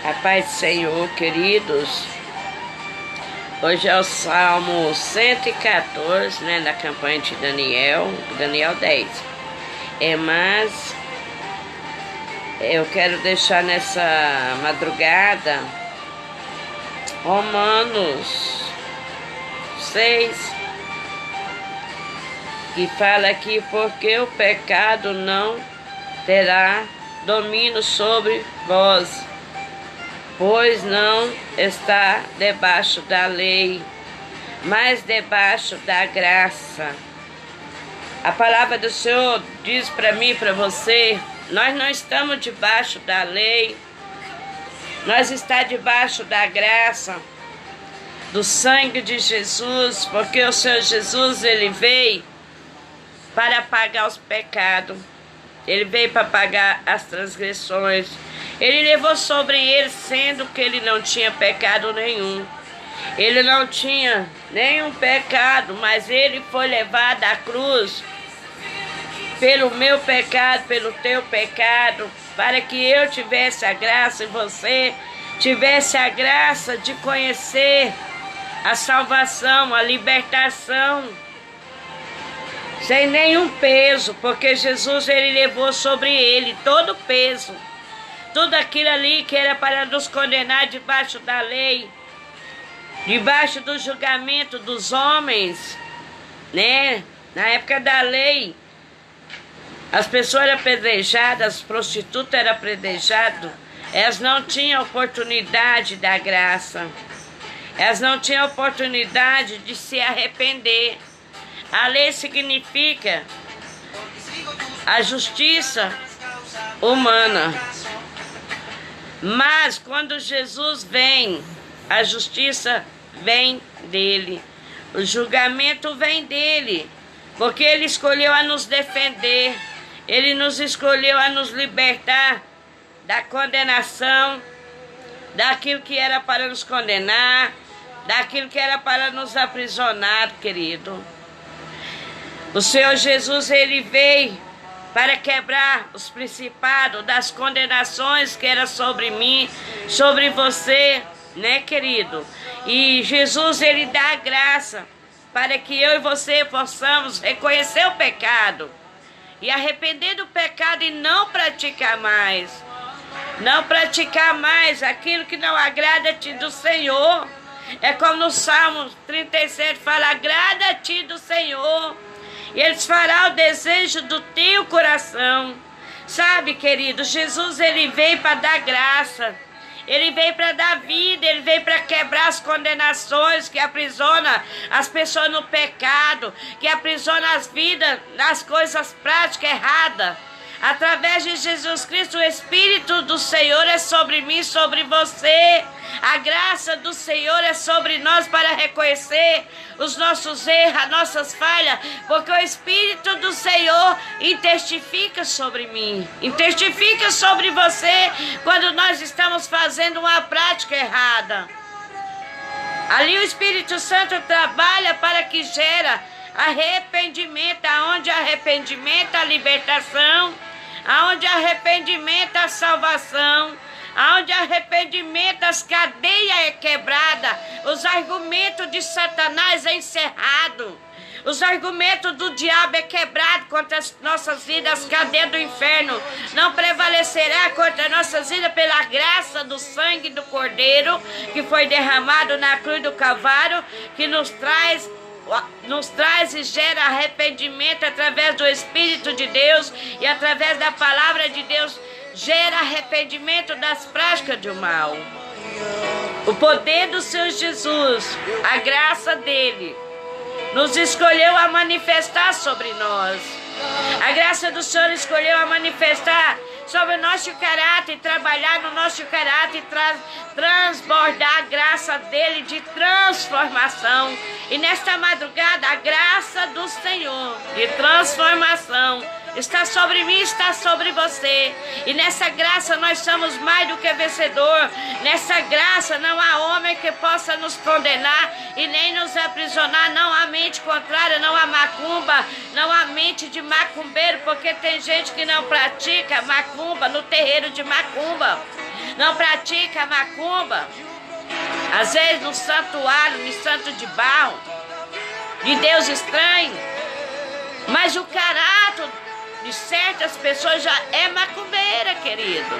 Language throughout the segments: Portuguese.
A paz do Senhor, queridos. Hoje é o Salmo 114, da campanha de Daniel 10. Mas eu quero deixar nessa madrugada Romanos 6, que fala aqui: porque o pecado não terá domínio sobre vós, pois não está debaixo da lei, mas debaixo da graça. A palavra do Senhor diz para mim e para você: nós não estamos debaixo da lei, nós estamos debaixo da graça, do sangue de Jesus, porque o Senhor Jesus, Ele veio para pagar os pecados, Ele veio para pagar as transgressões. Ele levou sobre ele, sendo que ele não tinha pecado nenhum. Ele não tinha nenhum pecado, mas ele foi levado à cruz pelo meu pecado, pelo teu pecado, para que eu tivesse a graça e você tivesse a graça de conhecer a salvação, a libertação, sem nenhum peso, porque Jesus, ele levou sobre ele todo o peso. Tudo aquilo ali que era para nos condenar debaixo da lei, debaixo do julgamento dos homens, Na época da lei, as pessoas eram apedrejadas, as prostitutas eram apedrejadas, elas não tinham oportunidade da graça, elas não tinham oportunidade de se arrepender. A lei significa a justiça humana. Mas quando Jesus vem, a justiça vem dele, o julgamento vem dele, porque ele escolheu a nos defender, ele nos escolheu a nos libertar da condenação, daquilo que era para nos condenar, daquilo que era para nos aprisionar, querido. O Senhor Jesus, ele veio para quebrar os principados das condenações que era sobre mim, sobre você, querido? E Jesus, ele dá a graça para que eu e você possamos reconhecer o pecado e arrepender do pecado e não praticar mais. Não praticar mais aquilo que não agrada-te do Senhor. É como no Salmo 37 fala: agrada-te do Senhor, e eles farão o desejo do teu coração. Sabe, querido, Jesus, ele veio para dar graça, ele veio para dar vida, ele veio para quebrar as condenações que aprisiona as pessoas no pecado, que aprisiona as vidas nas coisas práticas erradas. Através de Jesus Cristo, o Espírito do Senhor é sobre mim, sobre você. A graça do Senhor é sobre nós para reconhecer os nossos erros, as nossas falhas, porque o Espírito do Senhor testifica sobre mim, testifica sobre você quando nós estamos fazendo uma prática errada. Ali o Espírito Santo trabalha para que gera arrependimento, aonde arrependimento a libertação, aonde arrependimento a salvação, aonde arrependimento as cadeias é quebrada, os argumentos de Satanás é encerrado, os argumentos do diabo é quebrado contra as nossas vidas, as cadeias do inferno não prevalecerá contra nossas vidas pela graça do sangue do Cordeiro que foi derramado na cruz do Calvário, que nos traz e gera arrependimento através do Espírito de Deus e através da palavra de Deus, gera arrependimento das práticas do mal. O poder do Senhor Jesus, a graça dele, nos escolheu a manifestar sobre nós. A graça do Senhor escolheu a manifestar sobre o nosso caráter, trabalhar no nosso caráter, transbordar a graça dele de transformação. E nesta madrugada, a graça do Senhor de transformação está sobre mim, está sobre você. E nessa graça nós somos mais do que vencedor. Nessa graça não há homem que possa nos condenar e nem nos aprisionar. Não há mente contrária, não há macumba, não há mente de macumbeiro, porque tem gente que não pratica macumba no terreiro de macumba. não pratica a macumba, às vezes no santuário, no santo de barro, de Deus estranho, mas o caráter de certas pessoas já é macumbeira, querido.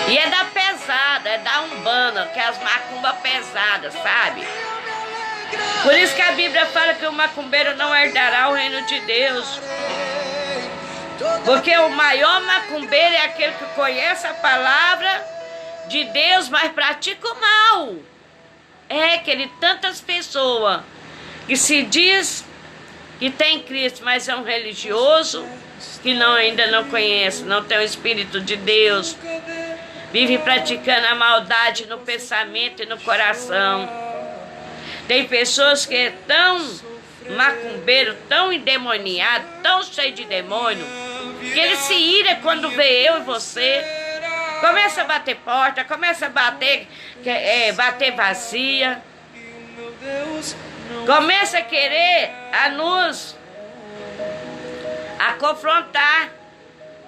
E é da pesada, é da umbanda, que é as macumbas pesadas, sabe? Por isso que a Bíblia fala que o macumbeiro não herdará o reino de Deus. Porque o maior macumbeiro é aquele que conhece a palavra de Deus, mas pratica o mal. É, querido, tantas pessoas que se diz que tem Cristo, mas é um religioso, que ainda não conhece, não tem o Espírito de Deus, vive praticando a maldade no pensamento e no coração. Tem pessoas que é tão macumbeiro, tão endemoniado, tão cheio de demônio, que ele se ira quando vê eu e você. Começa a bater porta, começa a bater vazia. Começa a querer a confrontar,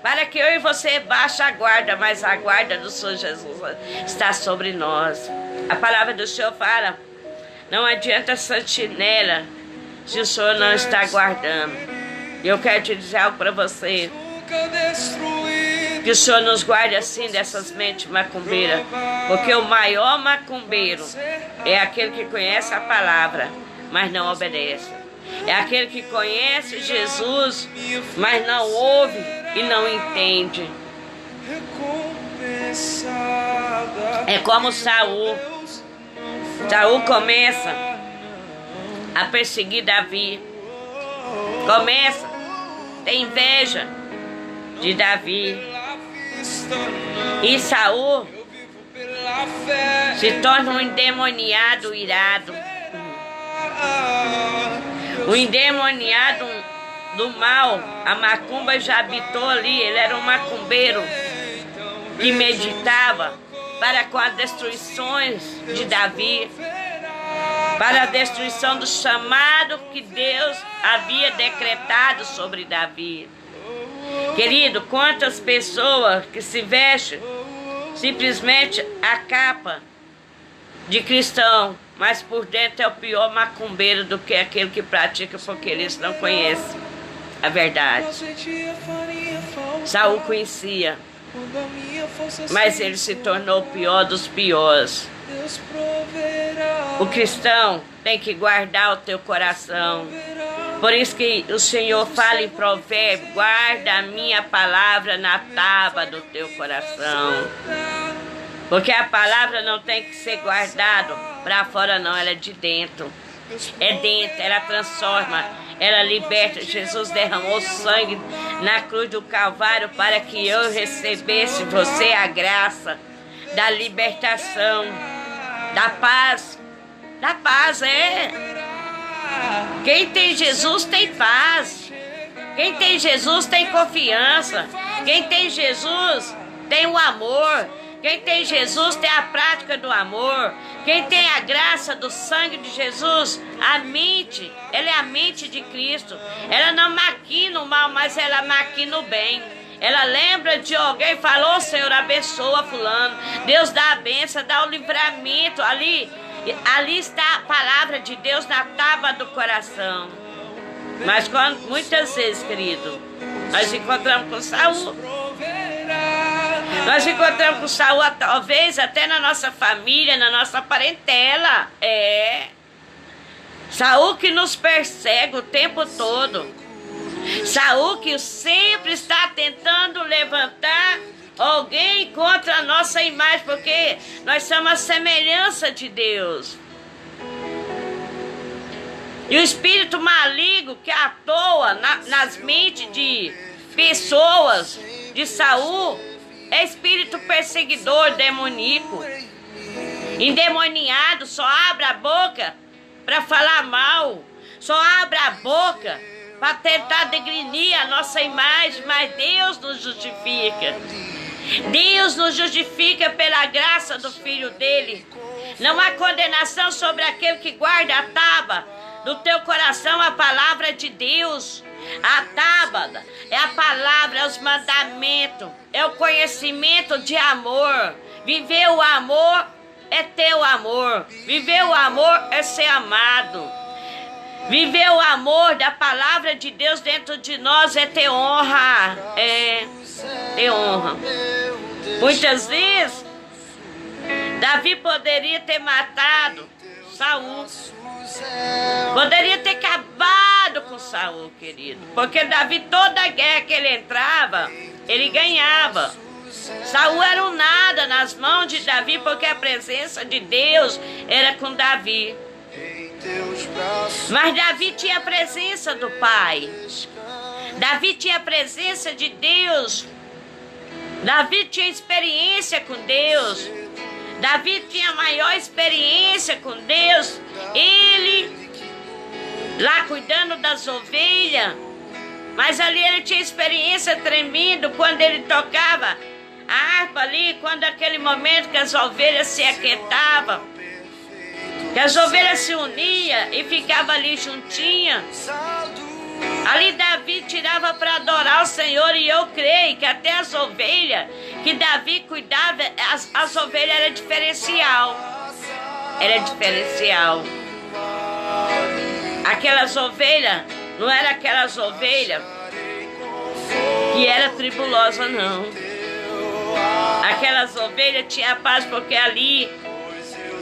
para que eu e você baixe a guarda, mas a guarda do Senhor Jesus está sobre nós. A palavra do Senhor fala, não adianta sentinela se o Senhor não está guardando. E eu quero te dizer algo para você, que o Senhor nos guarde assim dessas mentes macumbeiras, porque o maior macumbeiro é aquele que conhece a palavra, mas não obedece. É aquele que conhece Jesus, mas não ouve e não entende. É como Saul. Saul começa a perseguir Davi. Começa a ter inveja de Davi. E Saul se torna um endemoniado irado. O endemoniado do mal, a macumba já habitou ali. Ele era um macumbeiro que meditava para com as destruições de Davi, para a destruição do chamado que Deus havia decretado sobre Davi. Querido, quantas pessoas que se vestem simplesmente a capa de cristão, mas por dentro é o pior macumbeiro do que aquele que pratica, porque eles não conhecem a verdade. Saul conhecia, mas ele se tornou o pior dos piores. O cristão tem que guardar o teu coração. Por isso que o Senhor fala em Provérbios, guarda a minha palavra na tábua do teu coração. Porque a palavra não tem que ser guardada para fora não, ela é de dentro. É dentro, ela transforma, ela liberta. Jesus derramou sangue na cruz do Calvário para que eu recebesse você a graça da libertação, da paz. Da paz, é. Quem tem Jesus tem paz. Quem tem Jesus tem confiança. Quem tem Jesus tem o amor. Quem tem Jesus tem a prática do amor. Quem tem a graça do sangue de Jesus, a mente, ela é a mente de Cristo. Ela não maquina o mal, mas ela maquina o bem. Ela lembra de alguém, falou, Senhor, abençoa fulano. Deus dá a bênção, dá o livramento. Ali está a palavra de Deus na tábua do coração. Mas muitas vezes, querido, nós encontramos com Saul. Nós encontramos com Saul, talvez até na nossa família, na nossa parentela. É. Saul que nos persegue o tempo todo. Saul que sempre está tentando levantar alguém contra a nossa imagem, porque nós somos a semelhança de Deus. E o espírito maligno que atua nas mentes de pessoas de Saul é espírito perseguidor, demoníaco. Endemoniado, só abre a boca para falar mal, só abre a boca para tentar degrinir a nossa imagem, mas Deus nos justifica. Deus nos justifica pela graça do Filho dele. Não há condenação sobre aquele que guarda a tábua do teu coração, a palavra de Deus. A tábua é a palavra, é os mandamentos, é o conhecimento de amor. Viver o amor é ter o amor. Viver o amor é ser amado. Viver o amor da palavra de Deus dentro de nós é ter honra. É ter honra. Muitas vezes, Davi poderia ter matado Saul. Poderia ter acabado com Saul, querido. Porque Davi, toda a guerra que ele entrava, ele ganhava. Saul era um nada nas mãos de Davi, porque a presença de Deus era com Davi. Mas Davi tinha a presença do Pai. Davi tinha a presença de Deus. Davi tinha experiência com Deus. Davi tinha a maior experiência com Deus. Ele lá cuidando das ovelhas. Mas ali ele tinha experiência tremendo quando ele tocava a harpa ali, quando aquele momento que as ovelhas se aquietavam, que as ovelhas se uniam e ficavam ali juntinhas. Ali Davi tirava para adorar o Senhor, e eu creio que até as ovelhas que Davi cuidava, as ovelhas eram diferencial. Era diferencial. Aquelas ovelhas, não era aquelas ovelhas que era tribulosa, não. Aquelas ovelhas tinham paz, porque ali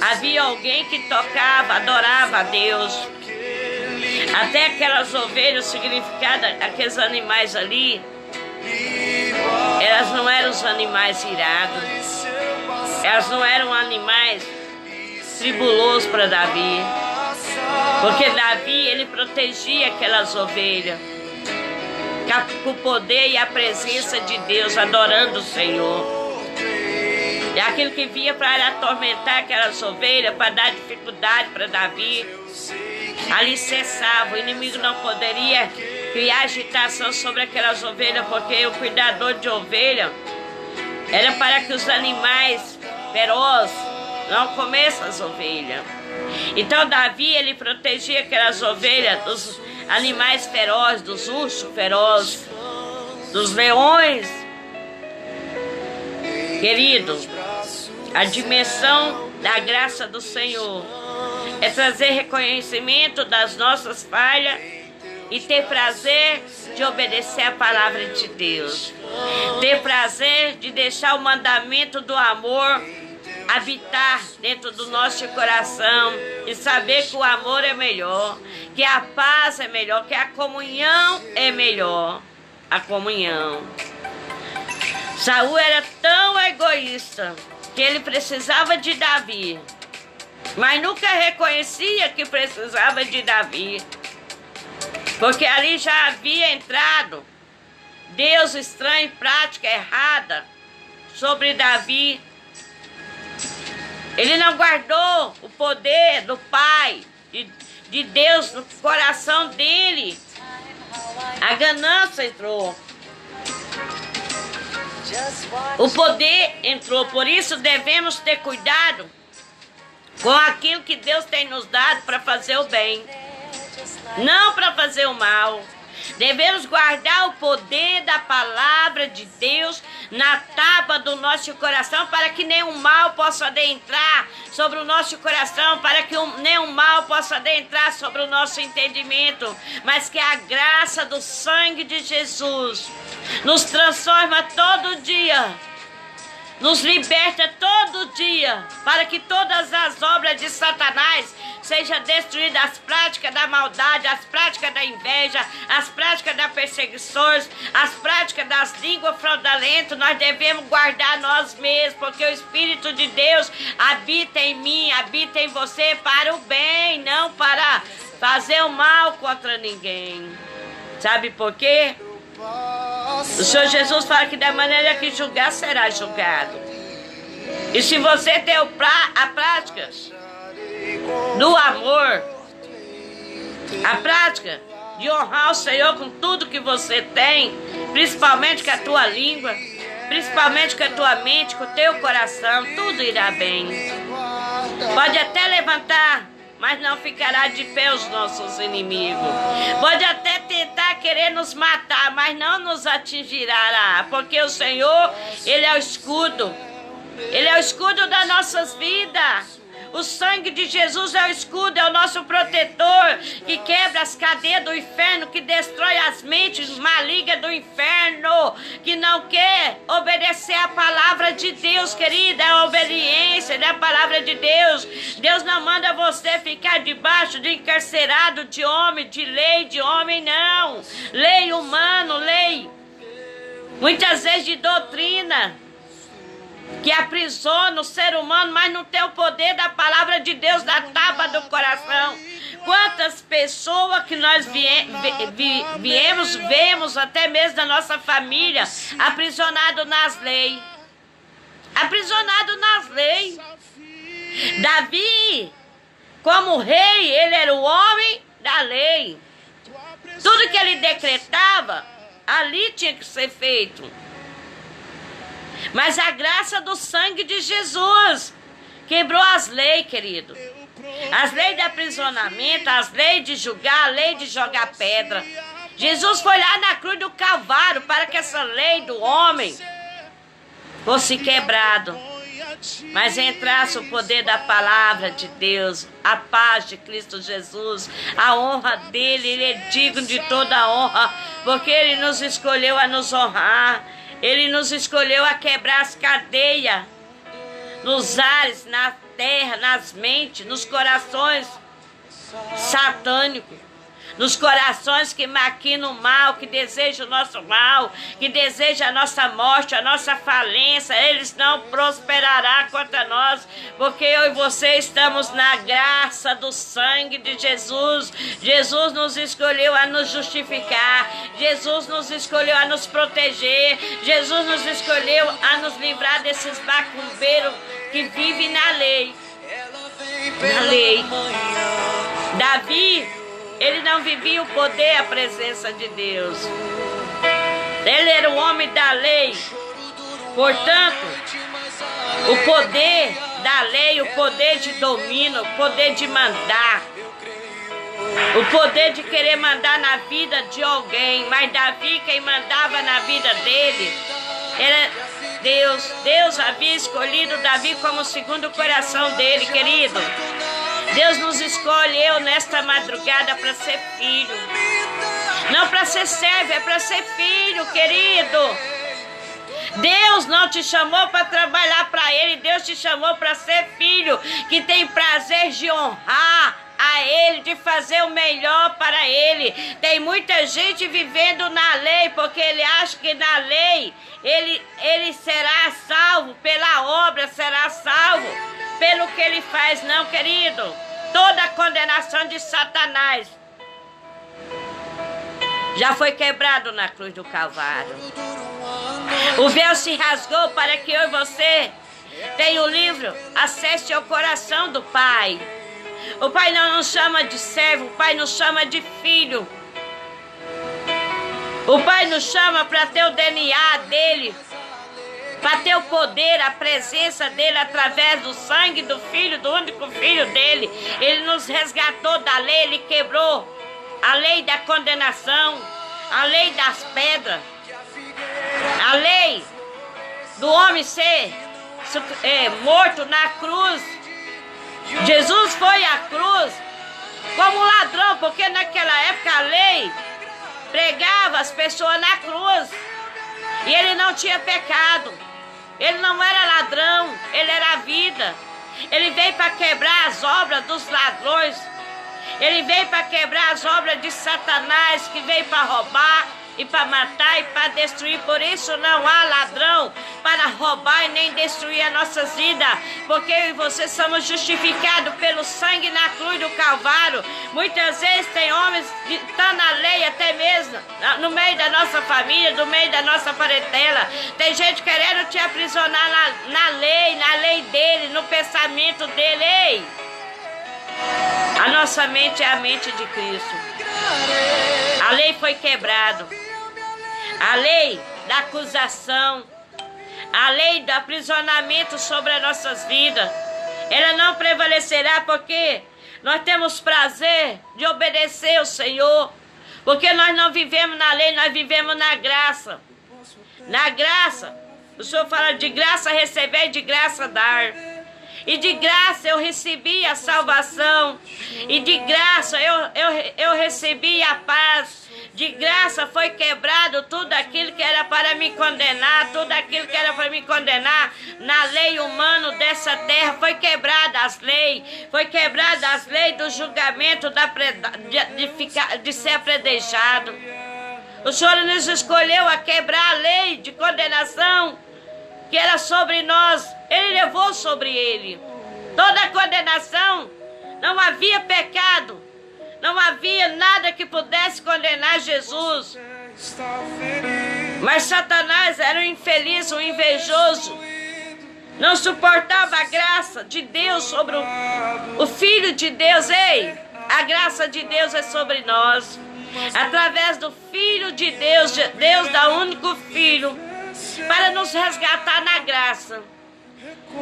havia alguém que tocava, adorava a Deus. Até aquelas ovelhas, significado, aqueles animais ali, elas não eram os animais irados. Elas não eram animais tribulosos para Davi. Porque Davi, ele protegia aquelas ovelhas com o poder e a presença de Deus, adorando o Senhor. E aquilo que vinha para atormentar aquelas ovelhas, para dar dificuldade para Davi, ali cessava. O inimigo não poderia criar agitação sobre aquelas ovelhas, porque o cuidador de ovelha era para que os animais ferozes não comessem as ovelhas. Então Davi, ele protegia aquelas ovelhas dos animais ferozes, dos ursos ferozes, dos leões. Querido, a dimensão da graça do Senhor é trazer reconhecimento das nossas falhas e ter prazer de obedecer a palavra de Deus. Ter prazer de deixar o mandamento do amor habitar dentro do nosso coração e saber que o amor é melhor, que a paz é melhor, que a comunhão é melhor. A comunhão. Saul era tão egoísta que ele precisava de Davi, mas nunca reconhecia que precisava de Davi, porque ali já havia entrado Deus estranho, prática errada sobre Davi. Ele não guardou o poder do Pai, de Deus no coração dele. A ganância entrou. O poder entrou. Por isso devemos ter cuidado com aquilo que Deus tem nos dado para fazer o bem, não para fazer o mal. Devemos guardar o poder da palavra de Deus na tábua do nosso coração, para que nenhum mal possa adentrar sobre o nosso coração, para que nenhum mal possa adentrar sobre o nosso entendimento, mas que a graça do sangue de Jesus nos transforma todo dia, nos liberta todo dia, para que todas as obras de Satanás sejam destruídas, as práticas da maldade, as práticas da inveja, as práticas da perseguição, as práticas das línguas fraudulentas. Nós devemos guardar nós mesmos, porque o Espírito de Deus habita em mim, habita em você para o bem, não para fazer o mal contra ninguém. Sabe por quê? O Senhor Jesus fala que da maneira que julgar, será julgado. E se você tem a prática do amor, a prática de honrar o Senhor com tudo que você tem, principalmente com a tua língua, principalmente com a tua mente, com o teu coração, tudo irá bem. Pode até levantar mas não ficará de pé os nossos inimigos. Pode até tentar querer nos matar, mas não nos atingirá, porque o Senhor, Ele é o escudo. Ele é o escudo das nossas vidas. O sangue de Jesus é o escudo, é o nosso protetor, que quebra as cadeias do inferno, que destrói as mentes malignas do inferno, que não quer obedecer a palavra de Deus, querida, é a obediência da palavra de Deus. Deus não manda você ficar debaixo de encarcerado de homem, de lei de homem, não. Lei humano, lei, muitas vezes de doutrina, que aprisiona o ser humano, mas não tem o poder da palavra de Deus, da tábua do coração. Quantas pessoas que nós vemos até mesmo da nossa família, aprisionado nas leis. Aprisionado nas leis. Davi, como rei, ele era o homem da lei. Tudo que ele decretava, ali tinha que ser feito. Mas a graça do sangue de Jesus quebrou as leis, querido. As leis de aprisionamento, as leis de julgar, a lei de jogar pedra. Jesus foi lá na cruz do Calvário para que essa lei do homem fosse quebrado. Mas entrasse o poder da palavra de Deus, a paz de Cristo Jesus, a honra dele. Ele é digno de toda a honra, porque ele nos escolheu a nos honrar. Ele nos escolheu a quebrar as cadeias nos ares, na terra, nas mentes, nos corações satânicos, nos corações que maquinam o mal, que desejam o nosso mal, que desejam a nossa morte, a nossa falência. Eles não prosperarão contra nós, porque eu e você estamos na graça do sangue de Jesus. Jesus nos escolheu a nos justificar, Jesus nos escolheu a nos proteger, Jesus nos escolheu a nos livrar desses macumbeiros que vivem na lei. Na lei. Davi, ele não vivia o poder, a presença de Deus. Ele era o homem da lei. Portanto, o poder da lei, o poder de domínio, o poder de mandar, o poder de querer mandar na vida de alguém. Mas Davi, quem mandava na vida dele era Deus. Deus havia escolhido Davi como o segundo coração dele, querido. Deus nos escolheu nesta madrugada para ser filho. Não para ser servo, é para ser filho, querido. Deus não te chamou para trabalhar para Ele. Deus te chamou para ser filho, que tem prazer de honrar a Ele, de fazer o melhor para Ele. Tem muita gente vivendo na lei, porque ele acha que na lei ele será salvo, pela obra será salvo pelo que ele faz. Não, querido. Toda a condenação de Satanás já foi quebrado na cruz do Calvário. O véu se rasgou para que eu e você tenha o livro, acesse ao coração do Pai. O Pai não nos chama de servo, o Pai nos chama de filho. O Pai nos chama para ter o DNA dele, para ter o poder, a presença dele através do sangue do Filho, do único Filho dele. Ele nos resgatou da lei, ele quebrou a lei da condenação, a lei das pedras, a lei do homem ser morto na cruz. Jesus foi à cruz como ladrão, porque naquela época a lei pregava as pessoas na cruz e ele não tinha pecado. Ele não era ladrão, ele era a vida. Ele veio para quebrar as obras dos ladrões. Ele veio para quebrar as obras de Satanás, que veio para roubar e para matar e para destruir. Por isso não há ladrão para roubar e nem destruir as nossas vidas, porque eu e você somos justificados pelo sangue na cruz do Calvário. Muitas vezes tem homens que estão na lei, até mesmo no meio da nossa família, no meio da nossa parentela. Tem gente querendo te aprisionar na lei dele, no pensamento dele. Ei, a nossa mente é a mente de Cristo. A lei foi quebrada. A lei da acusação, a lei do aprisionamento sobre as nossas vidas, ela não prevalecerá, porque Nós temos prazer de obedecer ao Senhor, porque nós não vivemos na lei, nós vivemos na graça. Na graça, o Senhor fala de graça receber e de graça dar. E de graça eu recebi a salvação. E de graça eu recebi a paz. De graça foi quebrado tudo aquilo que era para me condenar. Tudo aquilo que era para me condenar na lei humana dessa terra. Foi quebrada as leis. Foi quebrada as leis do julgamento de ser apredejado. O Senhor nos escolheu a quebrar a lei de condenação que era sobre nós. Ele levou sobre ele toda a condenação. Não havia pecado, não havia nada que pudesse condenar Jesus. Mas Satanás era um infeliz, um invejoso, não suportava a graça de Deus sobre o Filho de Deus. Ei, a graça de Deus é sobre nós, através do Filho de Deus. Deus dá o único Filho para nos resgatar na graça,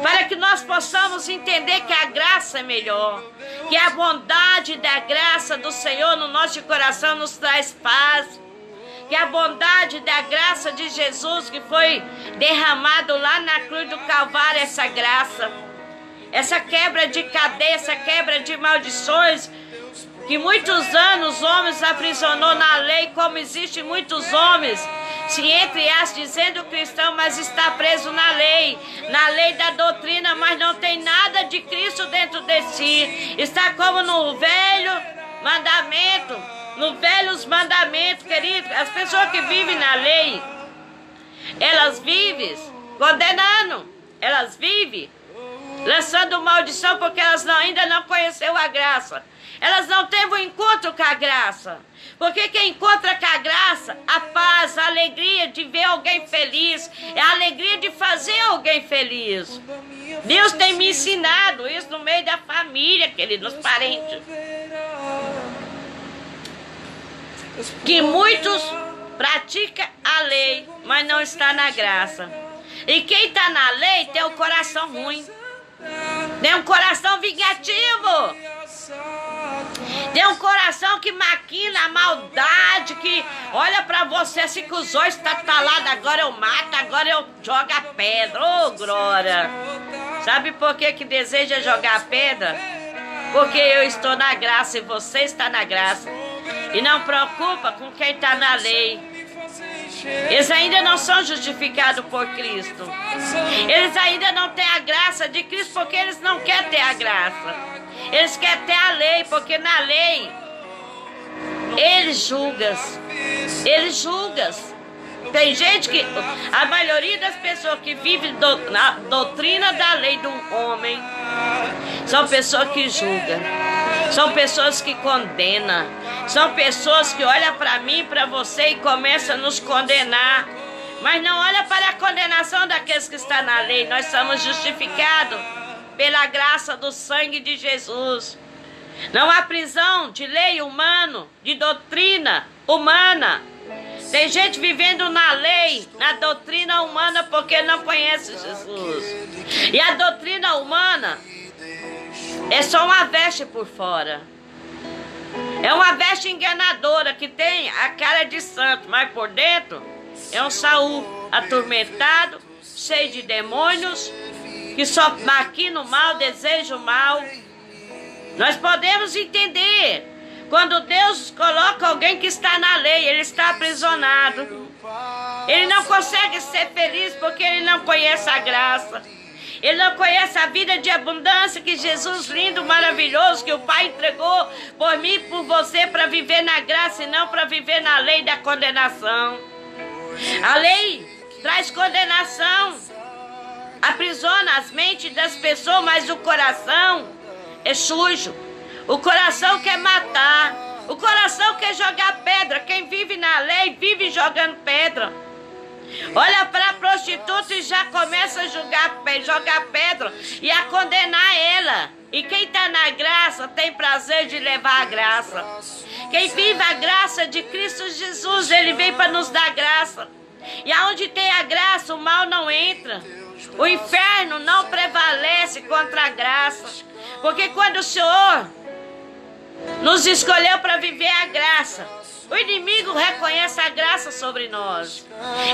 para que nós possamos entender que a graça é melhor, que a bondade da graça do Senhor no nosso coração nos traz paz, que a bondade da graça de Jesus que foi derramado lá na cruz do Calvário, essa graça, essa quebra de cadeia, essa quebra de maldições, que muitos anos homens aprisionou na lei, como existem muitos homens, se entre as dizendo cristão, mas está preso na lei da doutrina, mas não tem nada de Cristo dentro de si. Está como no velho mandamento, no velhos mandamentos, querido. As pessoas que vivem na lei, elas vivem condenando, elas vivem lançando maldição, porque elas ainda não conheceram a graça. Elas não teve um encontro com a graça. Porque quem encontra com a graça, a paz, a alegria de ver alguém feliz, é a alegria de fazer alguém feliz. Deus tem me ensinado isso no meio da família, queridos, nos parentes. Que muitos praticam a lei, mas não está na graça. E quem está na lei tem um coração ruim. Tem um coração vingativo. Tem um coração que maquina a maldade, que olha pra você assim com os olhos tatalados. Agora eu mato, agora eu jogo a pedra. Oh, glória! Sabe por que deseja jogar a pedra? Porque eu estou na graça e você está na graça. E não preocupa com quem está na lei. Eles ainda não são justificados por Cristo. Eles ainda não têm a graça de Cristo, porque eles não querem ter a graça. Eles querem ter a lei, porque na lei eles julgam. Eles julgam. Tem gente que, a maioria das pessoas que vivem na doutrina da lei do homem, são pessoas que julgam. São pessoas que condenam. São pessoas que olham para mim e para você e começam a nos condenar. Mas não olha para a condenação daqueles que estão na lei. Nós somos justificados pela graça do sangue de Jesus. Não há prisão de lei humana, de doutrina humana. Tem gente vivendo na lei, na doutrina humana, porque não conhece Jesus. E a doutrina humana é só uma veste por fora. É uma veste enganadora que tem a cara de santo, mas por dentro é um Saul atormentado, cheio de demônios, que só maquina o mal, deseja o mal. Nós podemos entender quando Deus coloca alguém que está na lei, ele está aprisionado. Ele não consegue ser feliz porque ele não conhece a graça. Ele não conhece a vida de abundância que Jesus lindo, maravilhoso, que o Pai entregou por mim e por você para viver na graça e não para viver na lei da condenação. A lei traz condenação, aprisiona as mentes das pessoas, mas o coração é sujo. O coração quer matar, o coração quer jogar pedra. Quem vive na lei vive jogando pedra. Olha para a prostituta e já começa a jogar pedra e a condenar ela. E quem está na graça tem prazer de levar a graça. Quem vive a graça de Cristo Jesus, ele veio para nos dar graça. E aonde tem a graça, o mal não entra. O inferno não prevalece contra a graça. Porque quando o Senhor nos escolheu para viver a graça. O inimigo reconhece a graça sobre nós.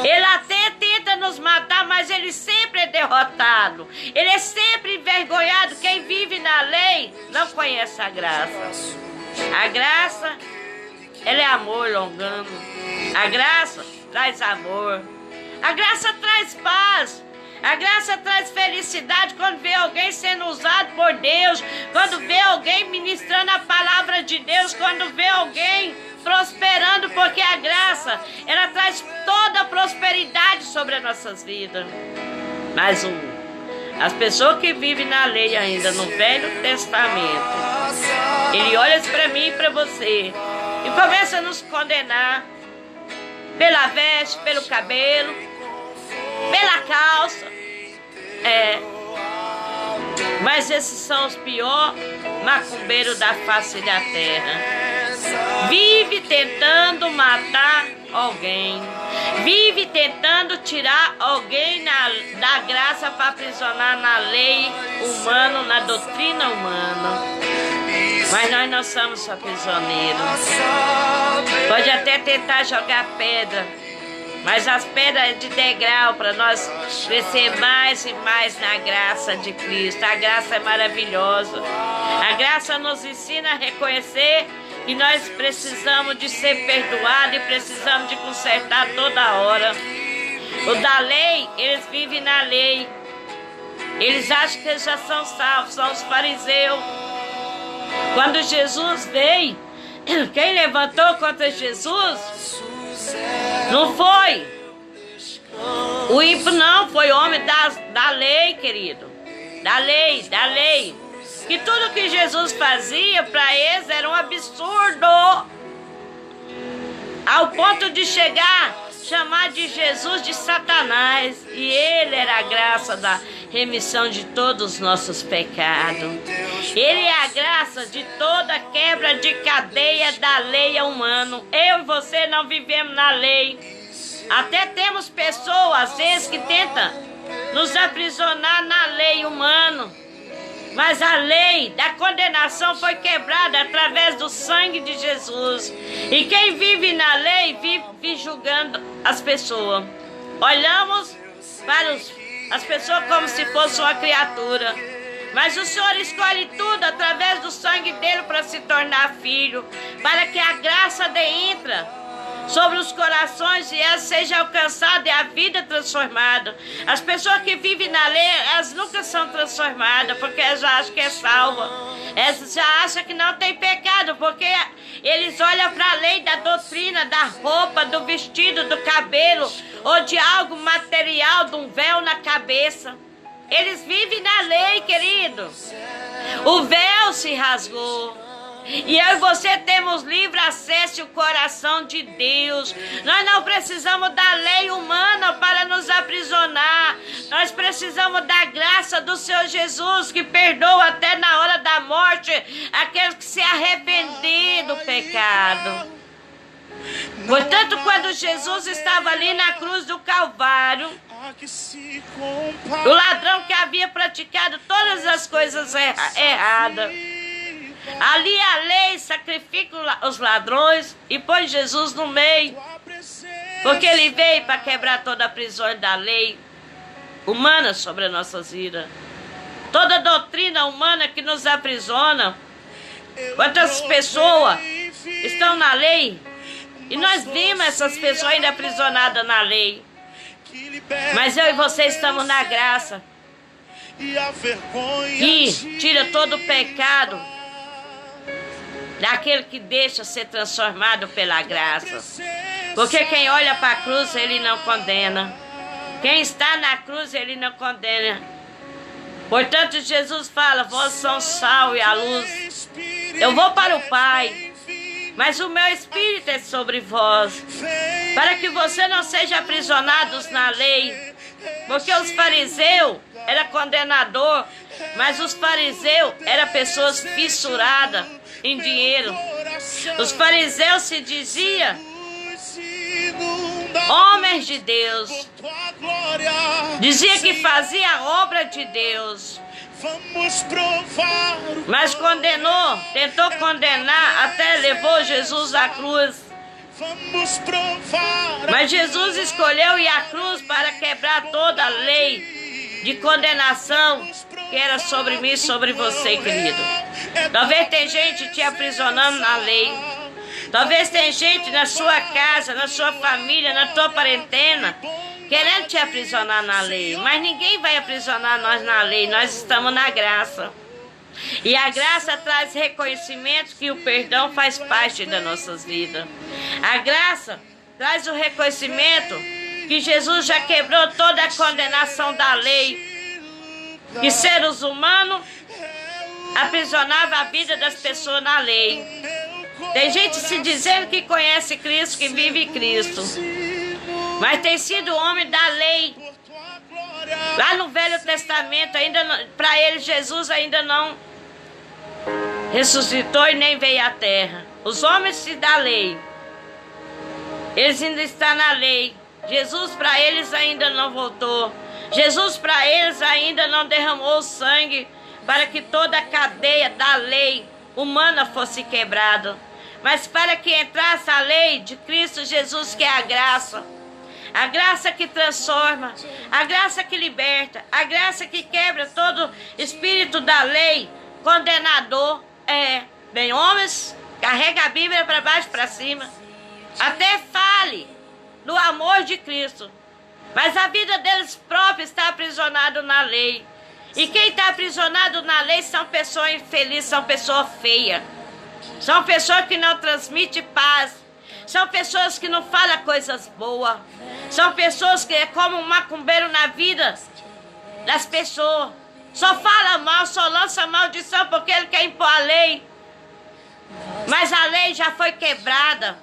Ele até tenta nos matar, mas ele sempre é derrotado. Ele é sempre envergonhado. Quem vive na lei não conhece a graça. A graça, ela é amor longano. A graça traz amor. A graça traz paz. A graça traz felicidade quando vê alguém sendo usado por Deus, quando vê alguém ministrando a palavra de Deus, quando vê alguém prosperando, porque a graça, ela traz toda a prosperidade sobre as nossas vidas. Mas as pessoas que vivem na lei ainda, no Velho Testamento, ele olha para mim e para você e começa a nos condenar pela veste, pelo cabelo, pela calça. Mas esses são os piores macumbeiros da face da terra. Vive tentando matar alguém. Vive tentando tirar alguém da graça para aprisionar na lei humana, na doutrina humana. Mas nós não somos só prisioneiros. Pode até tentar jogar pedra, mas as pedras é de degrau para nós crescer mais e mais na graça de Cristo. A graça é maravilhosa. A graça nos ensina a reconhecer que nós precisamos de ser perdoados e precisamos de consertar toda hora. O da lei, eles vivem na lei. Eles acham que eles já são salvos, são os fariseus. Quando Jesus veio, quem levantou contra Jesus não foi o ímpio, não, foi homem da lei, querido. Da lei. Que tudo que Jesus fazia para eles era um absurdo. Ao ponto de chamar de Jesus de Satanás. E ele era a graça da remissão de todos os nossos pecados. Ele é a graça de toda quebra de cadeia da lei humana. Eu e você não vivemos na lei. Até temos pessoas, às vezes, que tentam nos aprisionar na lei humana. Mas a lei da condenação foi quebrada através do sangue de Jesus. E quem vive na lei vive julgando as pessoas. Olhamos para as pessoas como se fosse uma criatura. Mas o Senhor escolhe tudo através do sangue dele para se tornar filho. Para que a graça entra sobre os corações e ela seja alcançada e a vida transformada. As pessoas que vivem na lei, elas nunca são transformadas, porque elas já acham que é salva. Elas já acham que não tem pecado, porque eles olham para a lei da doutrina, da roupa, do vestido, do cabelo, ou de algo material, de um véu na cabeça. Eles vivem na lei, querido. O véu se rasgou. E eu e você temos livre acesso ao coração de Deus. Nós não precisamos da lei humana para nos aprisionar. Nós precisamos da graça do Senhor Jesus, que perdoa até na hora da morte aqueles que se arrependem do pecado. Portanto, quando Jesus estava ali na cruz do Calvário, o ladrão que havia praticado todas as coisas erradas, ali a lei sacrifica os ladrões e põe Jesus no meio. Porque ele veio para quebrar toda a prisão da lei humana sobre as nossas vidas. Toda doutrina humana que nos aprisiona. Quantas pessoas estão na lei e nós vimos essas pessoas ainda aprisionadas na lei. Mas eu e você estamos na graça que tira todo o pecado daquele que deixa ser transformado pela graça. Porque quem olha para a cruz, ele não condena. Quem está na cruz, ele não condena. Portanto, Jesus fala: vós sois o sal e a luz. Eu vou para o Pai, mas o meu Espírito é sobre vós, para que você não seja aprisionados na lei. Porque os fariseus eram condenador, mas os fariseus eram pessoas fissuradas em dinheiro. Os fariseus se diziam homens de Deus, dizia que fazia a obra de Deus. Vamos provar o mas condenou, tentou condenar, até levou Jesus à cruz. Mas Jesus escolheu ir à cruz para quebrar toda a lei de condenação que era sobre mim e sobre você, querido. Talvez tem gente te aprisionando na lei. Talvez tem gente na sua casa, na sua família, na tua parentela, querendo te aprisionar na lei. Mas ninguém vai aprisionar nós na lei, nós estamos na graça. E a graça traz reconhecimento que o perdão faz parte das nossas vidas. A graça traz o reconhecimento que Jesus já quebrou toda a condenação da lei. Que seres humanos aprisionavam a vida das pessoas na lei. Tem gente se dizendo que conhece Cristo, que vive Cristo, mas tem sido homem da lei. Lá no Velho Testamento, ainda para ele Jesus ainda não ressuscitou e nem veio à terra. Os homens da lei, eles ainda estão na lei. Jesus para eles ainda não voltou. Jesus para eles ainda não derramou o sangue para que toda a cadeia da lei humana fosse quebrada. Mas para que entrasse a lei de Cristo Jesus, que é a graça que transforma, a graça que liberta, a graça que quebra todo espírito da lei condenador. Bem, homens, carrega a Bíblia para baixo e para cima, até fale do amor de Cristo, mas a vida deles própria está aprisionada na lei. E quem está aprisionado na lei são pessoas infelizes, são pessoas feias, são pessoas que não transmitem paz, são pessoas que não falam coisas boas, são pessoas que é como um macumbeiro na vida das pessoas, só fala mal, só lança maldição porque ele quer impor a lei. Mas a lei já foi quebrada.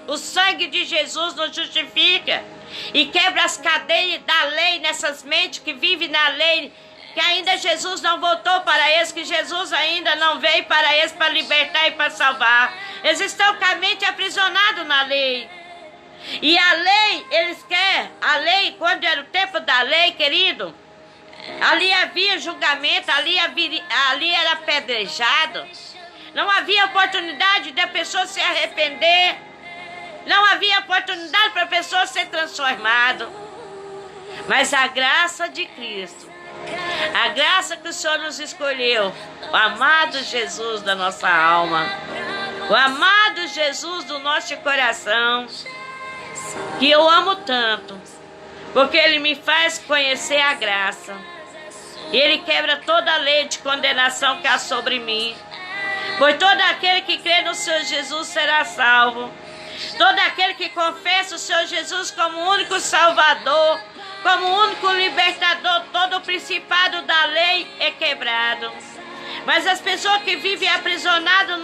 O sangue de Jesus nos justifica e quebra as cadeias da lei nessas mentes que vivem na lei, que ainda Jesus não voltou para eles, que Jesus ainda não veio para eles para libertar e para salvar. Eles estão com a mente aprisionados na lei. E a lei, eles querem, a lei, quando era o tempo da lei, querido, ali havia julgamento, ali era apedrejado. Não havia oportunidade da pessoa se arrepender. Não havia oportunidade para a pessoa ser transformada. Mas a graça de Cristo, a graça que o Senhor nos escolheu, o amado Jesus da nossa alma, o amado Jesus do nosso coração, que eu amo tanto, porque Ele me faz conhecer a graça. E Ele quebra toda a lei de condenação que há sobre mim. Pois todo aquele que crê no Senhor Jesus será salvo. Todo aquele que confessa o Senhor Jesus como o único Salvador, como o único libertador, todo o principado da lei é quebrado. Mas as pessoas que vivem aprisionadas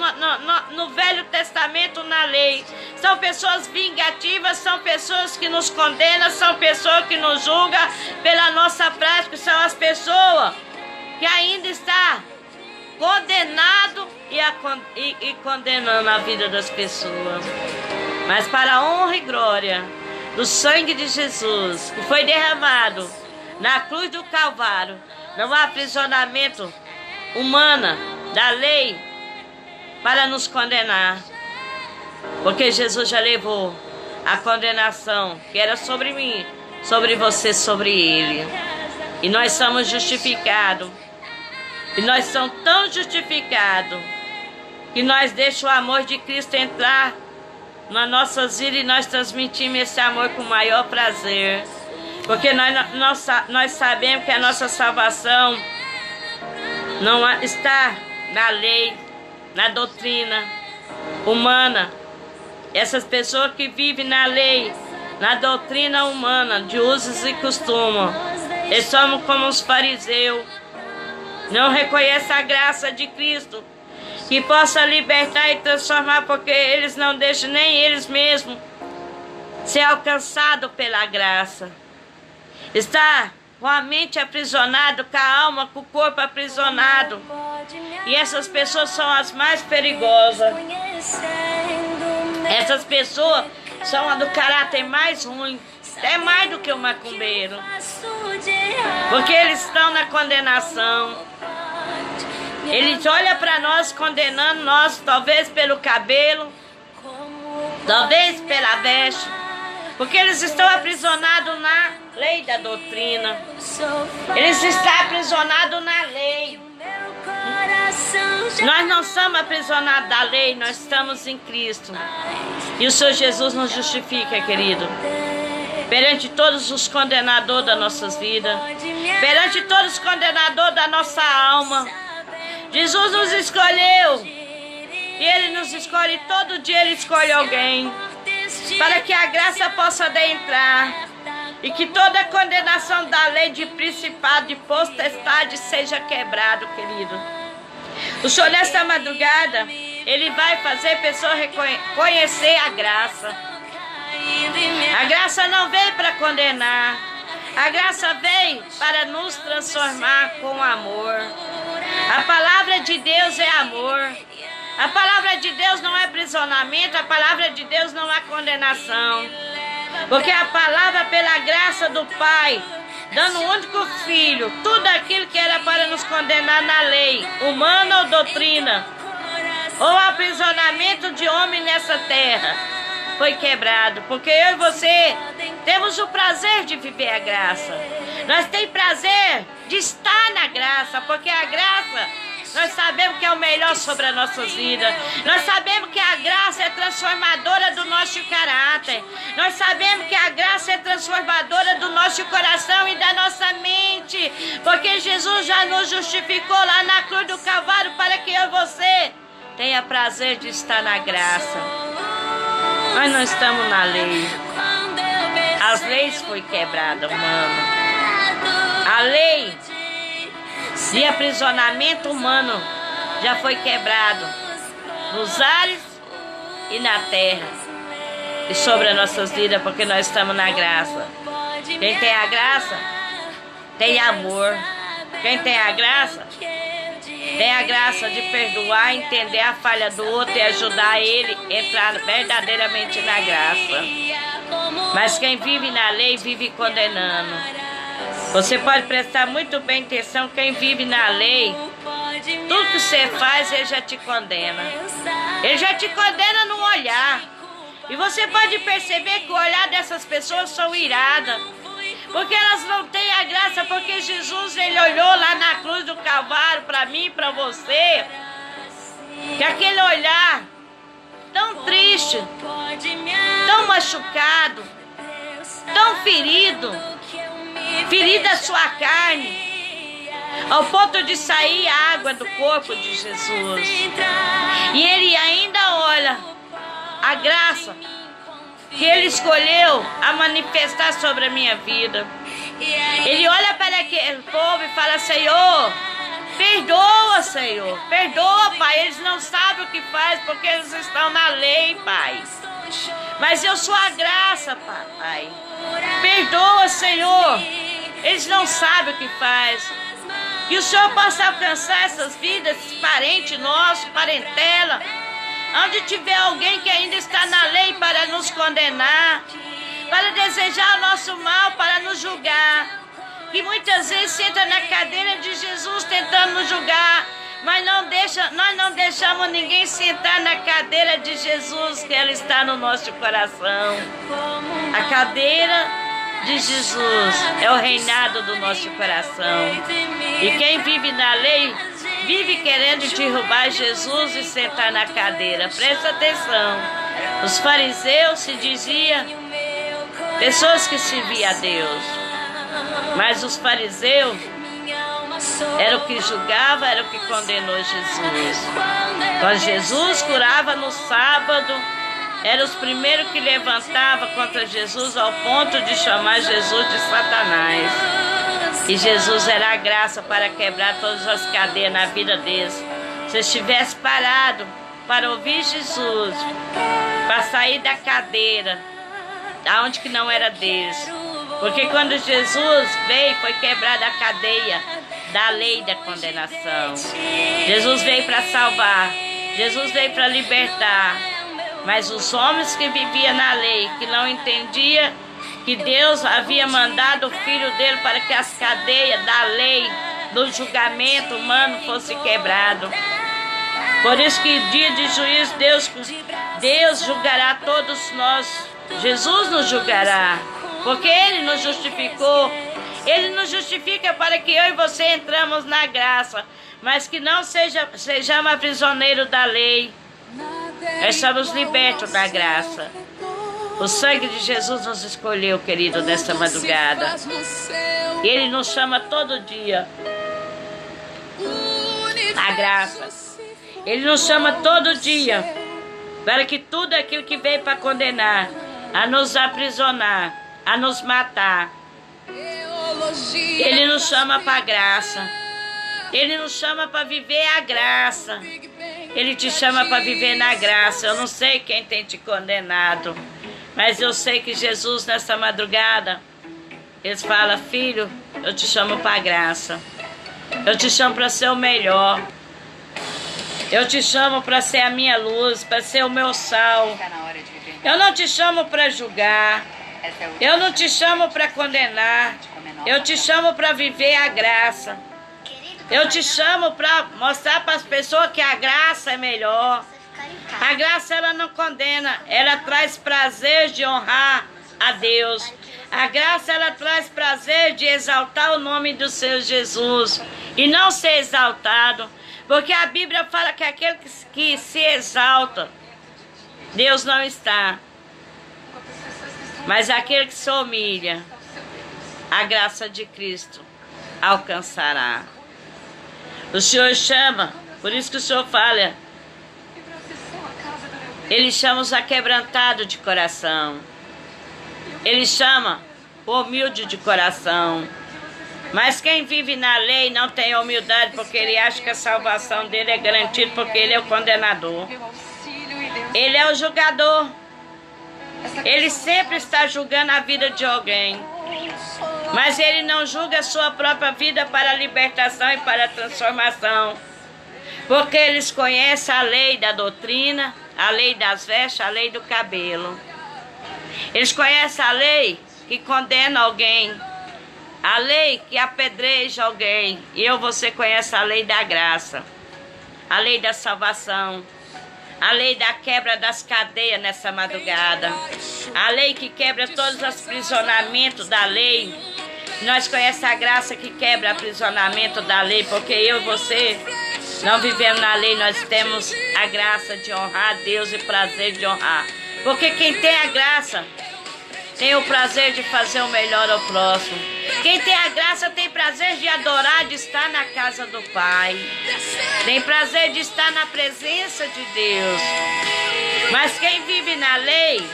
no Velho Testamento, na lei, são pessoas vingativas, são pessoas que nos condenam, são pessoas que nos julgam pela nossa prática, são as pessoas que ainda estão condenadas e condenando a vida das pessoas. Mas para a honra e glória do sangue de Jesus, que foi derramado na cruz do Calvário, não há aprisionamento humana da lei para nos condenar, porque Jesus já levou a condenação que era sobre mim, sobre você, sobre ele. E nós somos justificados, e nós somos tão justificados que nós deixamos o amor de Cristo entrar nas nossas vidas e nós transmitimos esse amor com o maior prazer, porque nós sabemos que a nossa salvação não está na lei, na doutrina humana. Essas pessoas que vivem na lei, na doutrina humana, de usos e costumes, eles são como os fariseus, não reconhecem a graça de Cristo, que possa libertar e transformar, porque eles não deixam nem eles mesmos ser alcançados pela graça. Está com a mente aprisionada, com a alma, com o corpo aprisionado. E essas pessoas são as mais perigosas. Essas pessoas são as do caráter mais ruim, até mais do que o macumbeiro. Porque eles estão na condenação. Eles olham para nós, condenando nós, talvez pelo cabelo, talvez pela veste, porque eles estão aprisionados na lei da doutrina. Eles estão aprisionados na lei. Nós não somos aprisionados da lei, nós estamos em Cristo. E o Senhor Jesus nos justifica, querido. Perante todos os condenadores das nossas vidas, perante todos os condenadores da nossa alma. Jesus nos escolheu. E Ele nos escolhe, todo dia Ele escolhe alguém. Para que a graça possa adentrar. E que toda a condenação da lei de principado, de potestade seja quebrado, querido. O Senhor nesta madrugada, Ele vai fazer a pessoa reconhecer a graça. A graça não veio para condenar. A graça veio para nos transformar com amor. A palavra de Deus é amor. A palavra de Deus não é aprisionamento. A palavra de Deus não é condenação. Porque a palavra, pela graça do Pai, dando o único Filho, tudo aquilo que era para nos condenar na lei, humana ou doutrina, ou aprisionamento de homem nessa terra, foi quebrado. Porque eu e você temos o prazer de viver a graça. Nós temos prazer de estar na graça, porque a graça, nós sabemos que é o melhor sobre as nossas vidas. Nós sabemos que a graça é transformadora do nosso caráter. Nós sabemos que a graça é transformadora do nosso coração e da nossa mente. Porque Jesus já nos justificou lá na cruz do Calvário para que eu e você tenha prazer de estar na graça. Nós não estamos na lei. As leis foi quebrada, mano. A lei de aprisionamento humano já foi quebrado nos ares e na terra e sobre as nossas vidas, porque nós estamos na graça. Quem tem a graça tem amor. Quem tem a graça tem a graça de perdoar, entender a falha do outro e ajudar ele a entrar verdadeiramente na graça. Mas quem vive na lei vive condenando. Você pode prestar muito bem atenção, quem vive na lei, tudo que você faz, ele já te condena. Ele já te condena no olhar. E você pode perceber que o olhar dessas pessoas são iradas. Porque elas não têm a graça, porque Jesus, Ele olhou lá na cruz do Calvário para mim e para você. Que aquele olhar tão triste, tão machucado, tão ferido, ferida a sua carne, ao ponto de sair a água do corpo de Jesus. E Ele ainda olha a graça que Ele escolheu a manifestar sobre a minha vida. Ele olha para aquele povo e fala: Senhor, perdoa, Senhor, perdoa, Pai. Eles não sabem o que faz porque eles estão na lei, Pai. Mas eu sou a graça, Pai. Perdoa, Senhor. Eles não sabem o que faz. Que o Senhor possa alcançar essas vidas, esses parentes nossos, parentela, onde tiver alguém que ainda está na lei para nos condenar, para desejar o nosso mal, para nos julgar. Que muitas vezes senta na cadeira de Jesus tentando nos julgar, mas nós não deixamos ninguém sentar na cadeira de Jesus, que ela está no nosso coração. A cadeira de Jesus é o reinado do nosso coração. E quem vive na lei, vive querendo derrubar Jesus e sentar na cadeira. Presta atenção. Os fariseus se diziam pessoas que serviam a Deus. Mas os fariseus era o que julgava, era o que condenou Jesus. Quando Jesus curava no sábado, eram os primeiros que levantavam contra Jesus ao ponto de chamar Jesus de Satanás. E Jesus era a graça para quebrar todas as cadeias na vida deles. Se estivesse parado para ouvir Jesus, para sair da cadeira, aonde que não era deles. Porque quando Jesus veio, foi quebrada a cadeia da lei da condenação. Jesus veio para salvar. Jesus veio para libertar. Mas os homens que viviam na lei, que não entendiam que Deus havia mandado o Filho dele para que as cadeias da lei do julgamento humano fosse quebrado. Por isso que dia de juízo Deus julgará todos nós. Jesus nos julgará, porque Ele nos justificou. Ele nos justifica para que eu e você entramos na graça, mas que não sejamos prisioneiros da lei. Nós somos libertos da graça. O sangue de Jesus nos escolheu, querido, nesta madrugada. E Ele nos chama todo dia a graça. Ele nos chama todo dia para que tudo aquilo que veio para condenar, a nos aprisionar, a nos matar, Ele nos chama para a graça. Ele nos chama para viver a graça. Ele te chama para viver na graça. Eu não sei quem tem te condenado, mas eu sei que Jesus, nessa madrugada, Ele fala: filho, eu te chamo para a graça. Eu te chamo para ser o melhor. Eu te chamo para ser a minha luz, para ser o meu sal. Eu não te chamo para julgar. Eu não te chamo para condenar. Eu te chamo para viver a graça. Eu te chamo para mostrar para as pessoas que a graça é melhor. A graça, ela não condena, ela traz prazer de honrar a Deus. A graça, ela traz prazer de exaltar o nome do Senhor Jesus e não ser exaltado. Porque a Bíblia fala que aquele que se exalta, Deus não está. Mas aquele que se humilha, a graça de Cristo alcançará. O Senhor chama, por isso que o Senhor fala, Ele chama os aquebrantados de coração. Ele chama o humilde de coração. Mas quem vive na lei não tem humildade, porque ele acha que a salvação dele é garantida, porque ele é o condenador. Ele é o julgador. Ele sempre está julgando a vida de alguém. Mas ele não julga a sua própria vida para a libertação e para a transformação. Porque eles conhecem a lei da doutrina, a lei das vestes, a lei do cabelo. Eles conhecem a lei que condena alguém, a lei que apedreja alguém. E você conhece a lei da graça, a lei da salvação, a lei da quebra das cadeias nessa madrugada, a lei que quebra todos os aprisionamentos da lei. Nós conhecemos a graça que quebra o aprisionamento da lei, porque eu e você não vivemos na lei, nós temos a graça de honrar a Deus e o prazer de honrar. Porque quem tem a graça tem o prazer de fazer o melhor ao próximo. Quem tem a graça tem prazer de adorar, de estar na casa do Pai. Tem prazer de estar na presença de Deus. Mas quem vive na lei,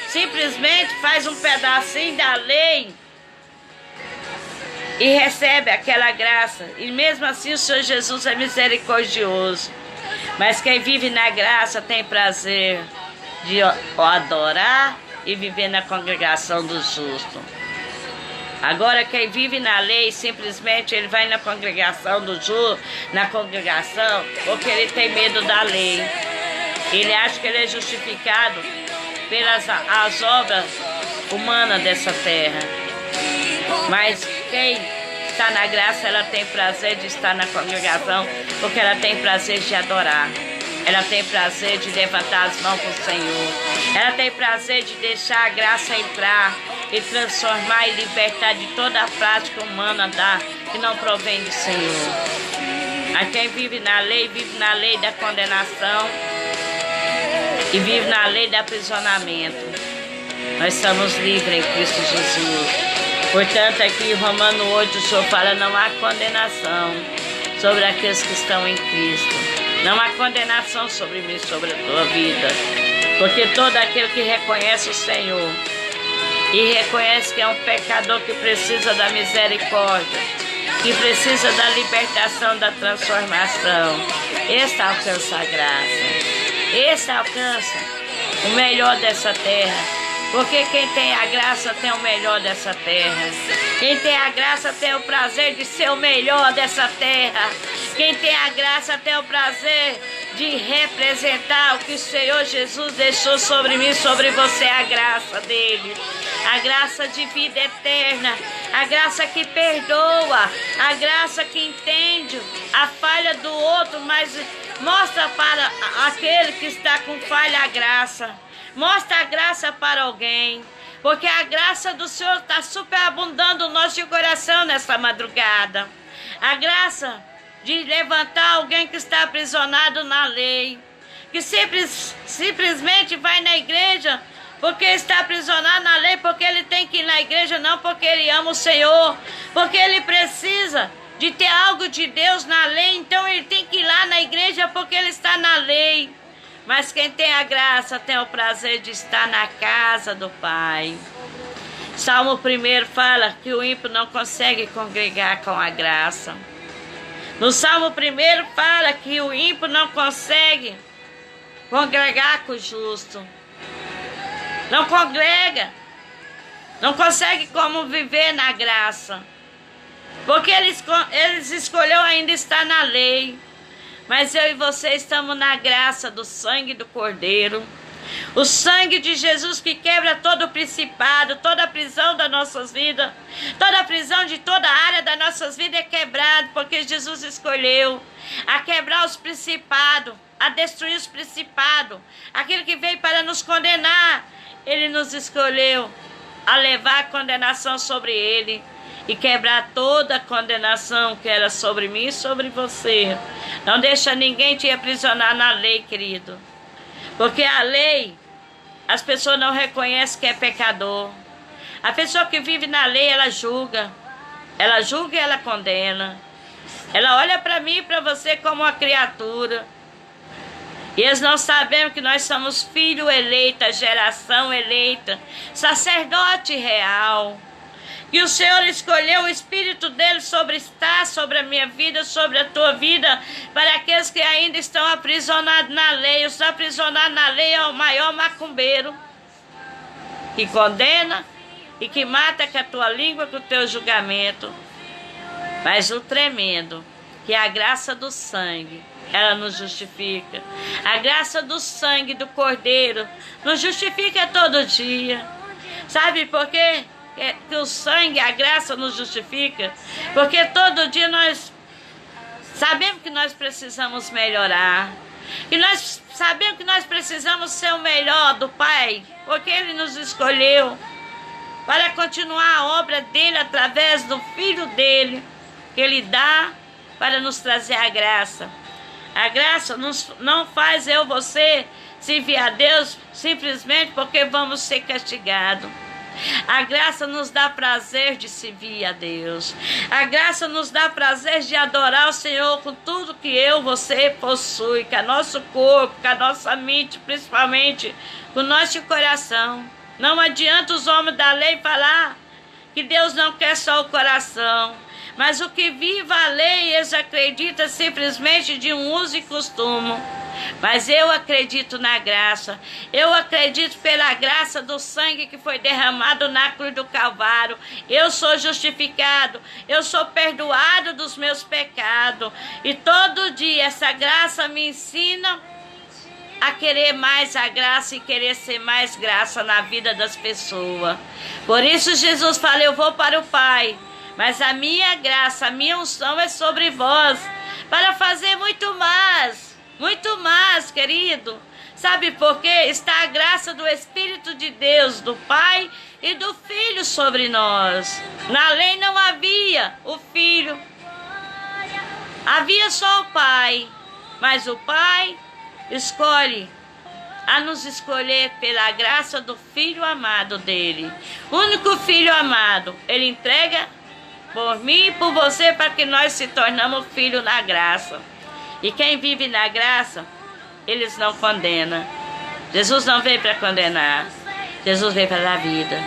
simplesmente faz um pedacinho da lei e recebe aquela graça. E mesmo assim o Senhor Jesus é misericordioso. Mas quem vive na graça tem prazer de adorar e viver na congregação do justo. Agora quem vive na lei, simplesmente ele vai na congregação do justo, na congregação, porque ele tem medo da lei. Ele acha que ele é justificado pelas as obras humanas dessa terra. Mas quem está na graça, ela tem prazer de estar na congregação, porque ela tem prazer de adorar. Ela tem prazer de levantar as mãos para o Senhor. Ela tem prazer de deixar a graça entrar e transformar e libertar de toda a prática humana que não provém do Senhor. A quem vive na lei da condenação e vive na lei do aprisionamento. Nós somos livres em Cristo Jesus. Portanto, aqui em Romanos 8, o Senhor fala: não há condenação sobre aqueles que estão em Cristo. Não há condenação sobre mim, sobre a tua vida. Porque todo aquele que reconhece o Senhor e reconhece que é um pecador que precisa da misericórdia, que precisa da libertação, da transformação, esse alcança a graça. Esse alcança o melhor dessa terra. Porque quem tem a graça tem o melhor dessa terra. Quem tem a graça tem o prazer de ser o melhor dessa terra. Quem tem a graça tem o prazer de representar o que o Senhor Jesus deixou sobre mim, sobre você, a graça dele. a graça de vida eterna, a graça que perdoa, a graça que entende a falha do outro, mas mostra para aquele que está com falha a graça. Mostra a graça para alguém, porque a graça do Senhor está superabundando o nosso coração nesta madrugada. A graça de levantar alguém que está aprisionado na lei, que simplesmente vai na igreja porque está aprisionado na lei, porque ele tem que ir na igreja, não porque ele ama o Senhor, porque ele precisa de ter algo de Deus na lei, então ele tem que ir lá na igreja porque ele está na lei. Mas quem tem a graça tem o prazer de estar na casa do Pai. Salmo 1 fala que o ímpio não consegue congregar com a graça. No Salmo 1 fala que o ímpio não consegue congregar com o justo. Não congrega. Não consegue como viver na graça. Porque eles escolheu ainda estar na lei. Mas eu e você estamos na graça do sangue do Cordeiro. O sangue de Jesus que quebra todo o principado, toda a prisão das nossas vidas. Toda a prisão de toda a área das nossas vidas é quebrada, porque Jesus escolheu a quebrar os principados, a destruir os principados. Aquele que veio para nos condenar, ele nos escolheu a levar a condenação sobre ele. E quebrar toda a condenação que era sobre mim e sobre você. Não deixa ninguém te aprisionar na lei, querido. Porque a lei, as pessoas não reconhecem que é pecador. A pessoa que vive na lei, ela julga. Ela julga e ela condena. Ela olha para mim e para você como uma criatura. E eles não sabem que nós somos filho eleito, geração eleita, sacerdote real. Que o Senhor escolheu o Espírito dele estar sobre a minha vida, sobre a tua vida, para aqueles que ainda estão aprisionados na lei. Os aprisionados na lei é o maior macumbeiro, que condena e que mata com a tua língua, com o teu julgamento. Mas o tremendo, que é a graça do sangue, ela nos justifica. A graça do sangue do Cordeiro nos justifica todo dia. Sabe por quê? Que o sangue, a graça nos justifica, porque todo dia nós sabemos que nós precisamos melhorar, e nós sabemos que nós precisamos ser o melhor do Pai, porque Ele nos escolheu para continuar a obra dele através do Filho dele, que Ele dá para nos trazer a graça. A graça não faz você servir a Deus simplesmente porque vamos ser castigados. A graça nos dá prazer de servir a Deus. A graça nos dá prazer de adorar o Senhor com tudo que você possui, com o nosso corpo, com a nossa mente, principalmente com o nosso coração. Não adianta os homens da lei falar que Deus não quer só o coração, mas o que vive a lei, eles acreditam simplesmente de um uso e costume. Mas eu acredito na graça. Eu acredito pela graça do sangue que foi derramado na cruz do Calvário. Eu sou justificado. Eu sou perdoado dos meus pecados. E todo dia essa graça me ensina a querer mais a graça e querer ser mais graça na vida das pessoas. Por isso Jesus fala, eu vou para o Pai, mas a minha graça, a minha unção é sobre vós, para fazer muito mais, querido. Sabe por quê? Está a graça do Espírito de Deus, do Pai e do Filho sobre nós. Na lei não havia o Filho, havia só o Pai, mas o Pai escolhe a nos escolher pela graça do Filho amado dele. O único Filho amado, ele entrega por mim e por você para que nós se tornamos filho na graça. E quem vive na graça, eles não condenam. Jesus não veio para condenar, Jesus veio para dar vida.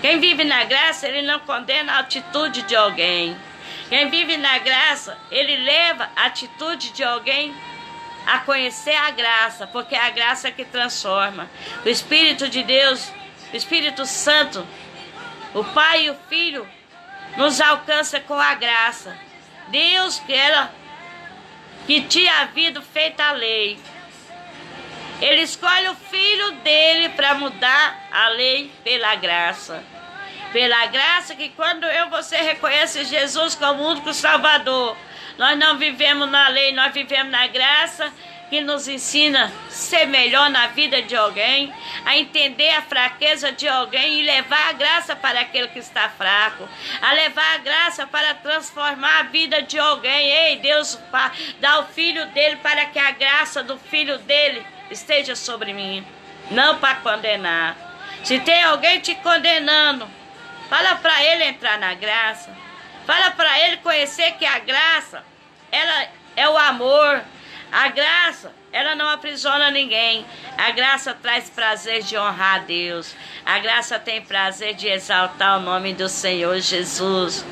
Quem vive na graça, ele não condena a atitude de alguém. Quem vive na graça, ele leva a atitude de alguém a conhecer a graça, porque é a graça que transforma. O Espírito de Deus, o Espírito Santo, o Pai e o Filho, nos alcança com a graça. Deus que tinha havido feita a lei, Ele escolhe o Filho dele para mudar a lei pela graça. Pela graça que quando eu e você reconhece Jesus como único Salvador, nós não vivemos na lei, nós vivemos na graça, que nos ensina a ser melhor na vida de alguém, a entender a fraqueza de alguém e levar a graça para aquele que está fraco, a levar a graça para transformar a vida de alguém. Ei, Deus dá o Filho dele para que a graça do Filho dele esteja sobre mim, não para condenar. Se tem alguém te condenando, fala para ele entrar na graça, fala para ele conhecer que a graça, ela é o amor. A graça, ela não aprisiona ninguém. A graça traz prazer de honrar a Deus. A graça tem prazer de exaltar o nome do Senhor Jesus.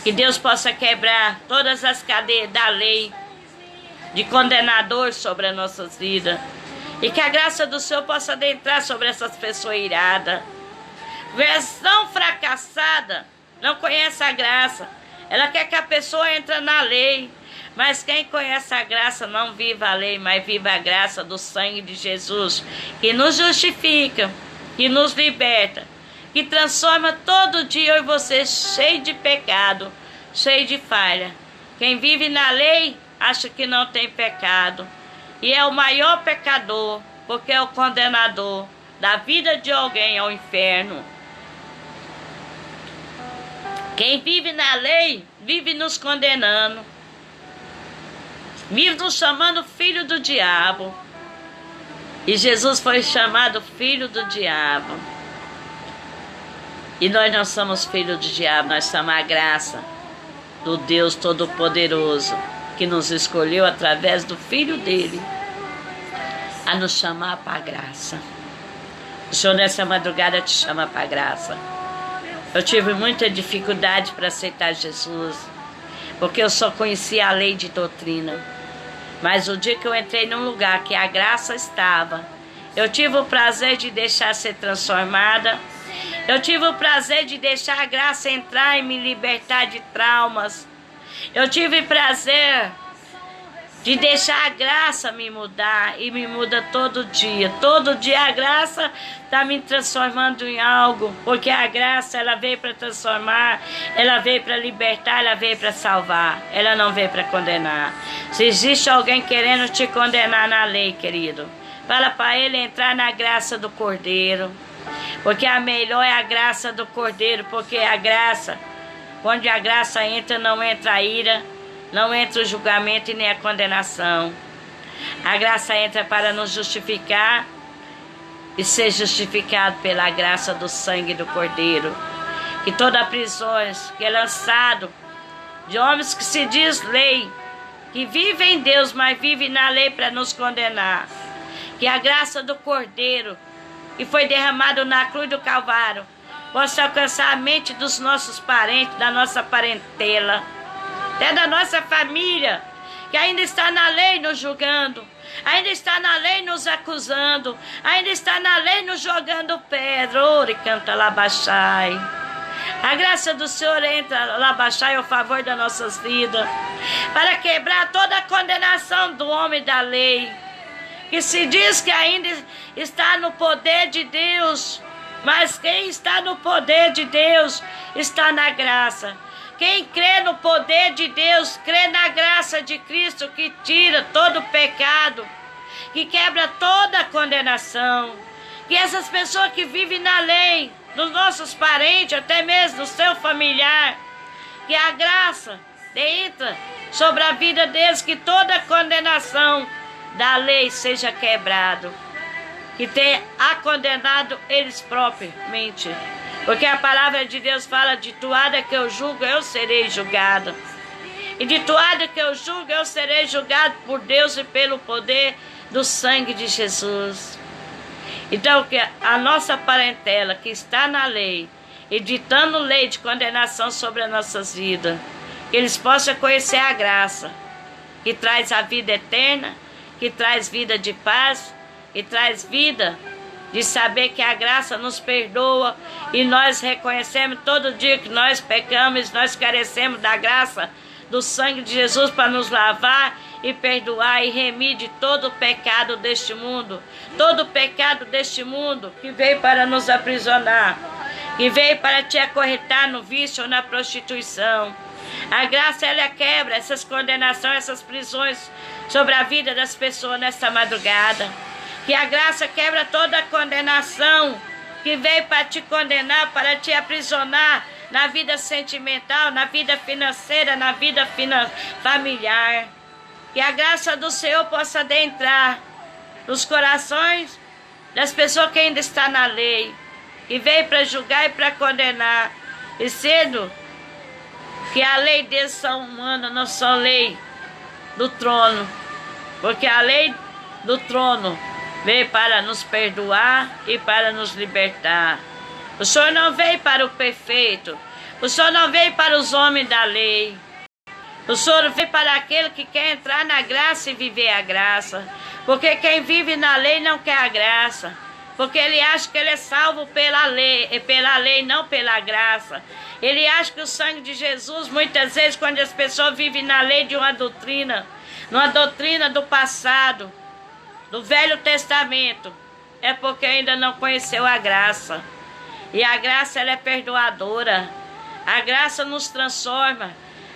Que Deus possa quebrar todas as cadeias da lei de condenador sobre as nossas vidas. E que a graça do Senhor possa adentrar sobre essas pessoas iradas. Versão fracassada não conhece a graça. Ela quer que a pessoa entre na lei. Mas quem conhece a graça não vive a lei, mas vive a graça do sangue de Jesus, que nos justifica, que nos liberta, que transforma todo dia eu e você cheio de pecado, cheio de falha. Quem vive na lei acha que não tem pecado, e é o maior pecador, porque é o condenador da vida de alguém ao inferno. Quem vive na lei, vive nos condenando. Vive nos chamando filho do diabo. E Jesus foi chamado filho do diabo. E nós não somos filhos do diabo, nós somos a graça do Deus Todo-Poderoso, que nos escolheu através do Filho dele a nos chamar para a graça. O Senhor nessa madrugada te chama para a graça. Eu tive muita dificuldade para aceitar Jesus, porque eu só conhecia a lei de doutrina. Mas o dia que eu entrei num lugar que a graça estava, eu tive o prazer de deixar ser transformada. Eu tive o prazer de deixar a graça entrar e me libertar de traumas. Eu tive prazer de deixar a graça me mudar, e me muda todo dia. Todo dia a graça está me transformando em algo, porque a graça, ela veio para transformar, ela veio para libertar, ela veio para salvar, ela não veio para condenar. Se existe alguém querendo te condenar na lei, querido, fala para ele entrar na graça do Cordeiro, porque a melhor é a graça do Cordeiro, porque a graça, onde a graça entra, não entra a ira, não entra o julgamento e nem a condenação. A graça entra para nos justificar e ser justificado pela graça do sangue do Cordeiro. Que toda prisões que é lançado de homens que se diz lei, que vivem em Deus, mas vivem na lei para nos condenar. Que a graça do Cordeiro, que foi derramado na cruz do Calvário, possa alcançar a mente dos nossos parentes, da nossa parentela, até da nossa família, que ainda está na lei nos julgando, ainda está na lei nos acusando, ainda está na lei nos jogando pedra. Ore, canta, labaxai. A graça do Senhor entra, labaxai, ao favor das nossas vidas, para quebrar toda a condenação do homem da lei, que se diz que ainda está no poder de Deus, mas quem está no poder de Deus está na graça. Quem crê no poder de Deus, crê na graça de Cristo, que tira todo o pecado, que quebra toda a condenação. Que essas pessoas que vivem na lei, dos nossos parentes, até mesmo do seu familiar, que a graça entra sobre a vida deles, que toda a condenação da lei seja quebrado, que tenha a condenado eles propriamente. Porque a palavra de Deus fala: de toada que eu julgo, eu serei julgado. E de toada que eu julgo, eu serei julgado por Deus e pelo poder do sangue de Jesus. Então, que a nossa parentela que está na lei, editando lei de condenação sobre as nossas vidas, que eles possam conhecer a graça, que traz a vida eterna, que traz vida de paz, que traz vida de saber que a graça nos perdoa, e nós reconhecemos todo dia que nós pecamos, nós carecemos da graça do sangue de Jesus para nos lavar e perdoar e remir de todo o pecado deste mundo. Todo o pecado deste mundo que veio para nos aprisionar, que veio para te acorrentar no vício ou na prostituição. A graça, ela quebra essas condenações, essas prisões sobre a vida das pessoas nesta madrugada. Que a graça quebra toda a condenação que veio para te condenar, para te aprisionar na vida sentimental, na vida financeira, na vida familiar. Que a graça do Senhor possa adentrar nos corações das pessoas que ainda estão na lei, que veio para julgar e para condenar, e sendo que a lei deles são humana, não são lei do trono, porque a lei do trono veio para nos perdoar e para nos libertar. O Senhor não veio para o perfeito, o Senhor não veio para os homens da lei, o Senhor veio para aquele que quer entrar na graça e viver a graça, porque quem vive na lei não quer a graça, porque ele acha que ele é salvo pela lei, não pela graça. Ele acha que o sangue de Jesus, muitas vezes, quando as pessoas vivem na lei de uma doutrina do passado, do Velho Testamento, é porque ainda não conheceu a graça. E a graça, ela é perdoadora. A graça nos transforma.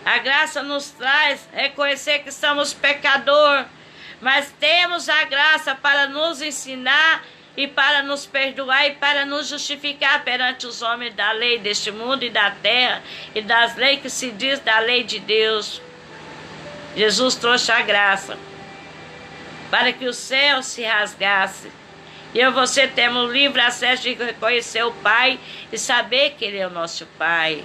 A graça nos traz reconhecer que somos pecadores, mas temos a graça para nos ensinar e para nos perdoar e para nos justificar perante os homens da lei deste mundo e da terra e das leis que se diz da lei de Deus. Jesus trouxe a graça para que o céu se rasgasse. E eu e você temos livre acesso de reconhecer o Pai e saber que Ele é o nosso Pai.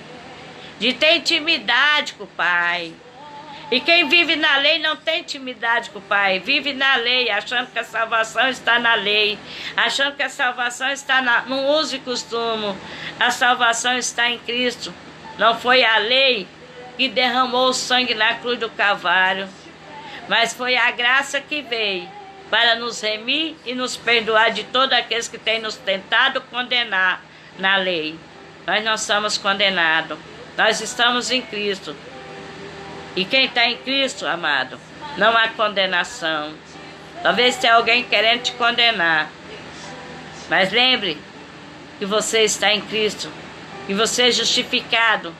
De ter intimidade com o Pai. E quem vive na lei não tem intimidade com o Pai. Vive na lei, achando que a salvação está na lei. Achando que a salvação está no uso e costume. A salvação está em Cristo. Não foi a lei que derramou o sangue na cruz do Calvário, mas foi a graça que veio para nos remir e nos perdoar de todos aqueles que têm nos tentado condenar na lei. Nós não somos condenados. Nós estamos em Cristo. E quem está em Cristo, amado, não há condenação. Talvez tenha alguém querendo te condenar. Mas lembre que você está em Cristo. Que você é justificado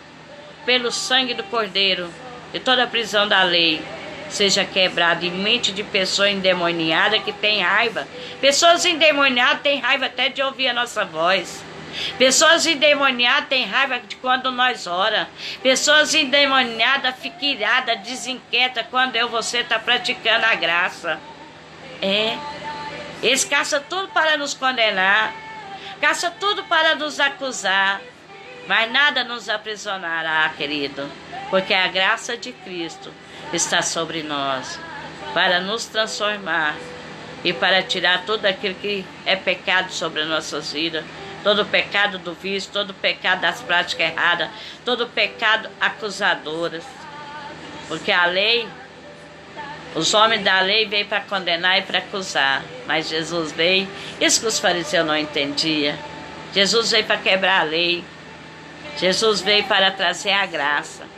pelo sangue do Cordeiro. E toda a prisão da lei seja quebrada em mente de pessoa endemoniada que tem raiva. Pessoas endemoniadas têm raiva até de ouvir a nossa voz. Pessoas endemoniadas têm raiva de quando nós ora. Pessoas endemoniadas ficam iradas, desinquietas quando eu e você está praticando a graça. Eles caçam tudo para nos condenar, caçam tudo para nos acusar, mas nada nos aprisionará, querido, porque a graça de Cristo está sobre nós para nos transformar e para tirar tudo aquilo que é pecado sobre as nossas vidas. Todo o pecado do vício, todo o pecado das práticas erradas, todo o pecado acusadoras. Porque a lei, os homens da lei veio para condenar e para acusar. Mas Jesus veio, isso que os fariseus não entendiam. Jesus veio para quebrar a lei. Jesus veio para trazer a graça.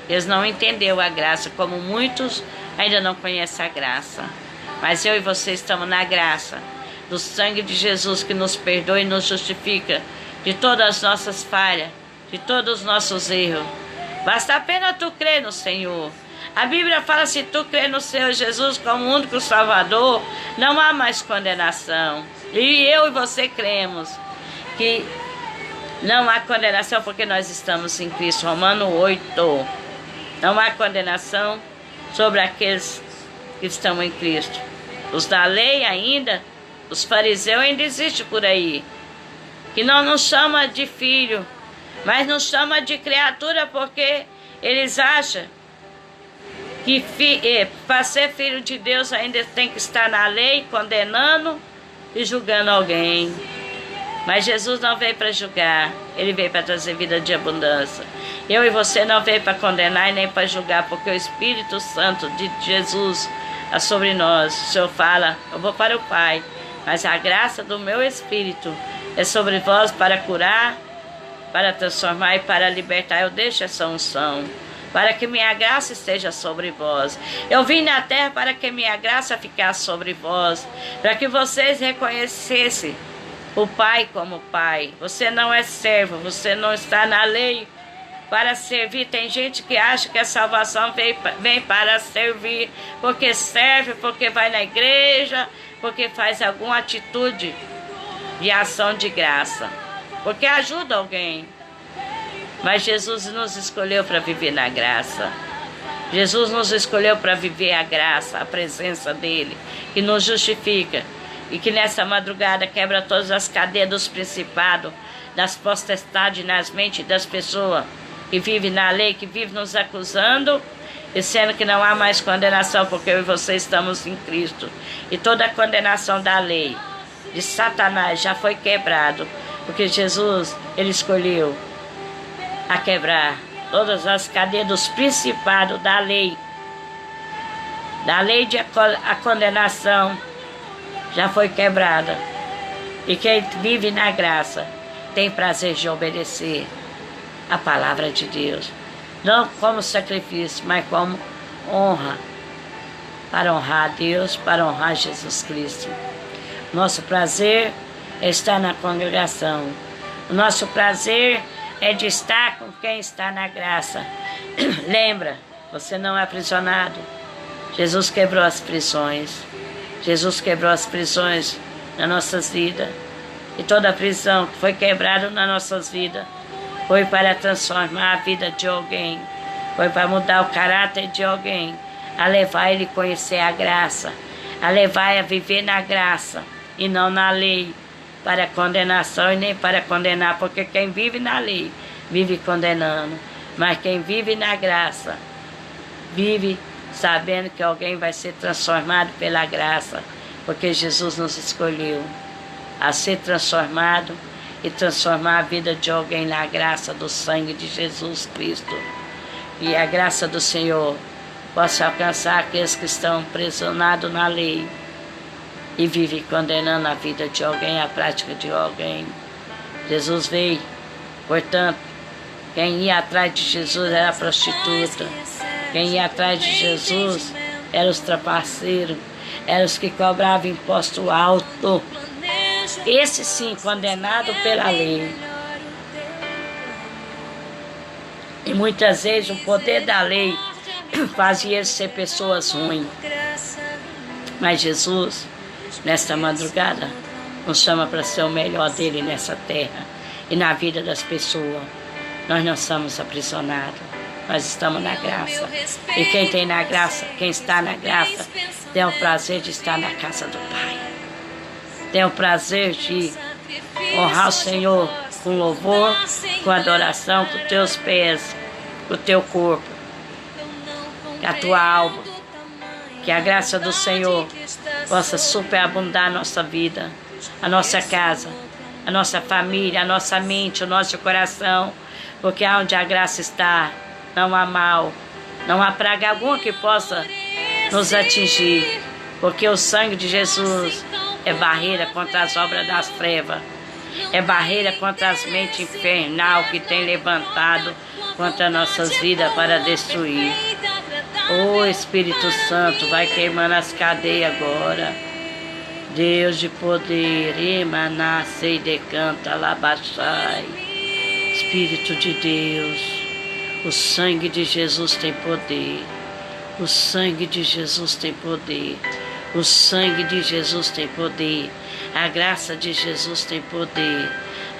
Eles não entenderam a graça, como muitos ainda não conhecem a graça. Mas eu e você estamos na graça do sangue de Jesus que nos perdoa e nos justifica de todas as nossas falhas, de todos os nossos erros. Basta apenas tu crer no Senhor. A Bíblia fala, se tu crer no Senhor Jesus como único Salvador, não há mais condenação. E eu e você cremos que não há condenação porque nós estamos em Cristo. Romanos 8. Não há condenação sobre aqueles que estão em Cristo. Os da lei ainda, os fariseus ainda existem por aí, que não nos chama de filho, mas nos chama de criatura, porque eles acham que para ser filho de Deus ainda tem que estar na lei, condenando e julgando alguém. Mas Jesus não veio para julgar, Ele veio para trazer vida de abundância. Eu e você não veio para condenar e nem para julgar, porque o Espírito Santo de Jesus é sobre nós. O Senhor fala, eu vou para o Pai, mas a graça do meu Espírito é sobre vós para curar, para transformar e para libertar. Eu deixo essa unção para que minha graça esteja sobre vós. Eu vim na terra para que minha graça ficasse sobre vós, para que vocês reconhecessem o Pai como Pai. Você não é servo, você não está na lei para servir. Tem gente que acha que a salvação vem para servir, porque serve, porque vai na igreja, porque faz alguma atitude de ação de graça, porque ajuda alguém. Mas Jesus nos escolheu para viver na graça. Jesus nos escolheu para viver a graça, a presença dele, que nos justifica. E que nessa madrugada quebra todas as cadeias dos principados, das potestades nas mentes das pessoas que vivem na lei, que vivem nos acusando, e sendo que não há mais condenação, porque eu e você estamos em Cristo. E toda a condenação da lei, de Satanás, já foi quebrado, porque Jesus, ele escolheu a quebrar todas as cadeias dos principados da lei de a condenação já foi quebrada. E quem vive na graça tem prazer de obedecer a palavra de Deus, não como sacrifício, mas como honra, para honrar a Deus, para honrar Jesus Cristo. Nosso prazer é estar na congregação. O nosso prazer é de estar com quem está na graça. Lembra, você não é aprisionado. Jesus quebrou as prisões. Jesus quebrou as prisões nas nossas vidas. E toda a prisão que foi quebrada nas nossas vidas foi para transformar a vida de alguém. Foi para mudar o caráter de alguém. A levar ele a conhecer a graça. A levar a viver na graça e não na lei, para condenação e nem para condenar, porque quem vive na lei vive condenando, mas quem vive na graça vive sabendo que alguém vai ser transformado pela graça, porque Jesus nos escolheu a ser transformado e transformar a vida de alguém na graça do sangue de Jesus Cristo. E a graça do Senhor possa alcançar aqueles que estão aprisionados na lei e vivem condenando a vida de alguém, a prática de alguém. Jesus veio, portanto, quem ia atrás de Jesus era a prostituta. Quem ia atrás de Jesus eram os trapaceiros, eram os que cobravam imposto alto. Esse sim, condenado pela lei. E muitas vezes o poder da lei fazia eles ser pessoas ruins. Mas Jesus, nesta madrugada, nos chama para ser o melhor dele nessa terra e na vida das pessoas. Nós não somos aprisionados, nós estamos na graça. E quem tem na graça, quem está na graça, tem o prazer de estar na casa do Pai. Tem o prazer de honrar o Senhor com louvor, com adoração, com teus pés, com o teu corpo, com a tua alma. Que a graça do Senhor possa superabundar a nossa vida, a nossa casa, a nossa família, a nossa mente, o nosso coração. Porque onde a graça está, não há mal, não há praga alguma que possa nos atingir. Porque o sangue de Jesus é barreira contra as obras das trevas. É barreira contra as mentes infernal que tem levantado contra nossas vidas para destruir. Ô Espírito Santo, vai queimando as cadeias agora. Deus de poder, emanasse e decanta, labachai. Espírito de Deus, o sangue de Jesus tem poder. O sangue de Jesus tem poder. O sangue de Jesus tem poder. A graça de Jesus tem poder.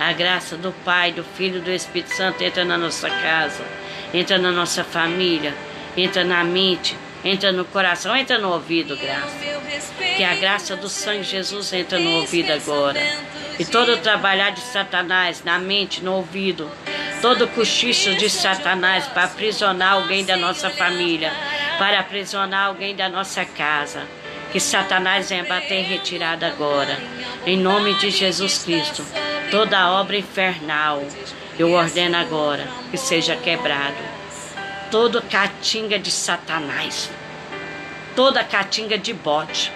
A graça do Pai, do Filho e do Espírito Santo entra na nossa casa, entra na nossa família, entra na mente, entra no coração, entra no ouvido, graça. Que a graça do sangue de Jesus entra no ouvido agora. E todo o trabalhar de Satanás na mente, no ouvido, todo o cochicho de Satanás para aprisionar alguém da nossa família, para aprisionar alguém da nossa casa, que Satanás venha bater em retirada agora. Em nome de Jesus Cristo, toda obra infernal, eu ordeno agora que seja quebrado. Toda catinga de Satanás, toda catinga de bote,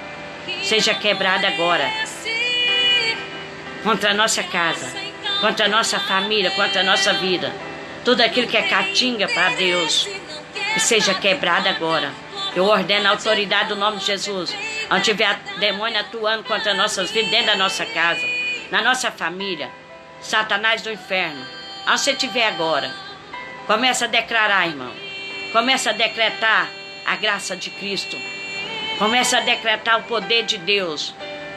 seja quebrada agora. Contra a nossa casa, contra a nossa família, contra a nossa vida. Tudo aquilo que é catinga para Deus, que seja quebrada agora. Eu ordeno a autoridade do nome de Jesus. Onde tiver demônio atuando contra nossas vidas, dentro da nossa casa, na nossa família, Satanás do inferno, onde você estiver agora, começa a declarar, irmão. Começa a decretar a graça de Cristo. Começa a decretar o poder de Deus.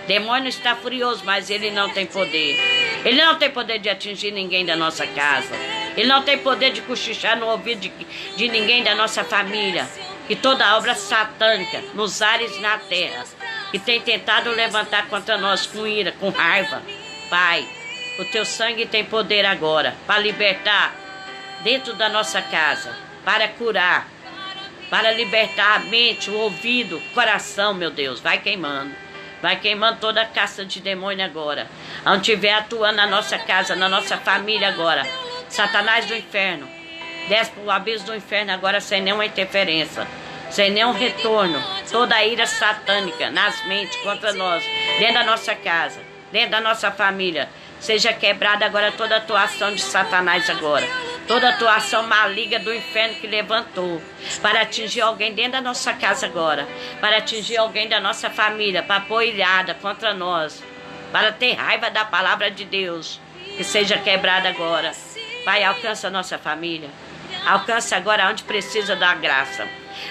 Demônio está furioso, mas ele não tem poder. Ele não tem poder de atingir ninguém da nossa casa. Ele não tem poder de cochichar no ouvido de ninguém da nossa família. Que toda obra satânica, nos ares e na terra, que tem tentado levantar contra nós com ira, com raiva. Pai, o teu sangue tem poder agora para libertar dentro da nossa casa, para curar, para libertar a mente, o ouvido, o coração, meu Deus. Vai queimando. Vai queimando toda a caça de demônio agora. Onde estiver atuando na nossa casa, na nossa família agora. Satanás do inferno. Desce para o abismo do inferno agora sem nenhuma interferência. Sem nenhum retorno. Toda a ira satânica nas mentes contra nós. Dentro da nossa casa. Dentro da nossa família. Seja quebrada agora toda a atuação de Satanás agora. Toda a atuação maligna do inferno que levantou para atingir alguém dentro da nossa casa agora. Para atingir alguém da nossa família. Para pôr ilhada contra nós. Para ter raiva da palavra de Deus. Que seja quebrada agora. Pai, alcança a nossa família. Alcança agora onde precisa da graça.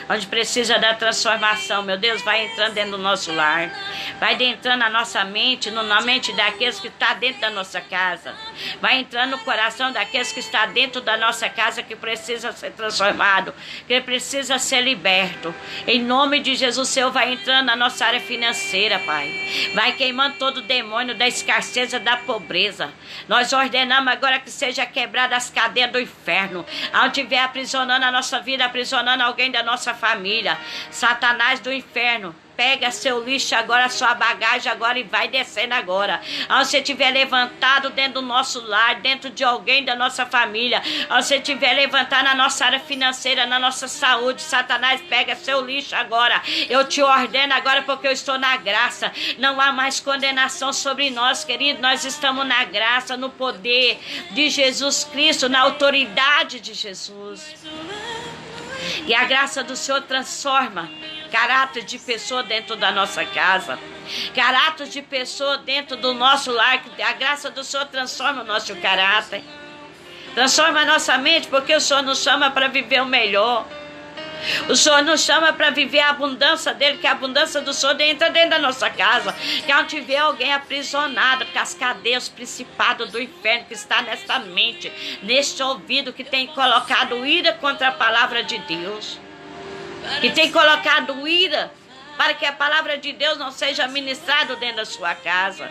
Onde precisa da transformação, meu Deus, vai entrando dentro do nosso lar. Vai entrando na nossa mente, na mente daqueles que estão dentro da nossa casa. Vai entrando no coração daqueles que estão dentro da nossa casa, que precisa ser transformado, que precisa ser liberto. Em nome de Jesus, o Senhor vai entrando na nossa área financeira, Pai. Vai queimando todo o demônio da escassez, da pobreza. Nós ordenamos agora que seja quebrada as cadeias do inferno. Onde estiver aprisionando a nossa vida, aprisionando alguém da nossa família. Satanás do inferno, pega seu lixo agora, sua bagagem agora e vai descendo agora. Onde você estiver levantado dentro do nosso lar, dentro de alguém da nossa família, onde você estiver levantado na nossa área financeira, na nossa saúde, Satanás, pega seu lixo agora. Eu te ordeno agora porque eu estou na graça. Não há mais condenação sobre nós, querido. Nós estamos na graça, no poder de Jesus Cristo, na autoridade de Jesus. E a graça do Senhor transforma caráter de pessoa dentro da nossa casa, caráter de pessoa dentro do nosso lar. A graça do Senhor transforma o nosso caráter, transforma a nossa mente, porque o Senhor nos chama para viver o melhor. O Senhor nos chama para viver a abundância dele, que a abundância do Senhor entra dentro da nossa casa. Que onde tiver alguém aprisionado, com as cadeias, principado do inferno que está nessa mente, neste ouvido, que tem colocado ira contra a palavra de Deus, que tem colocado ira para que a palavra de Deus não seja ministrada dentro da sua casa.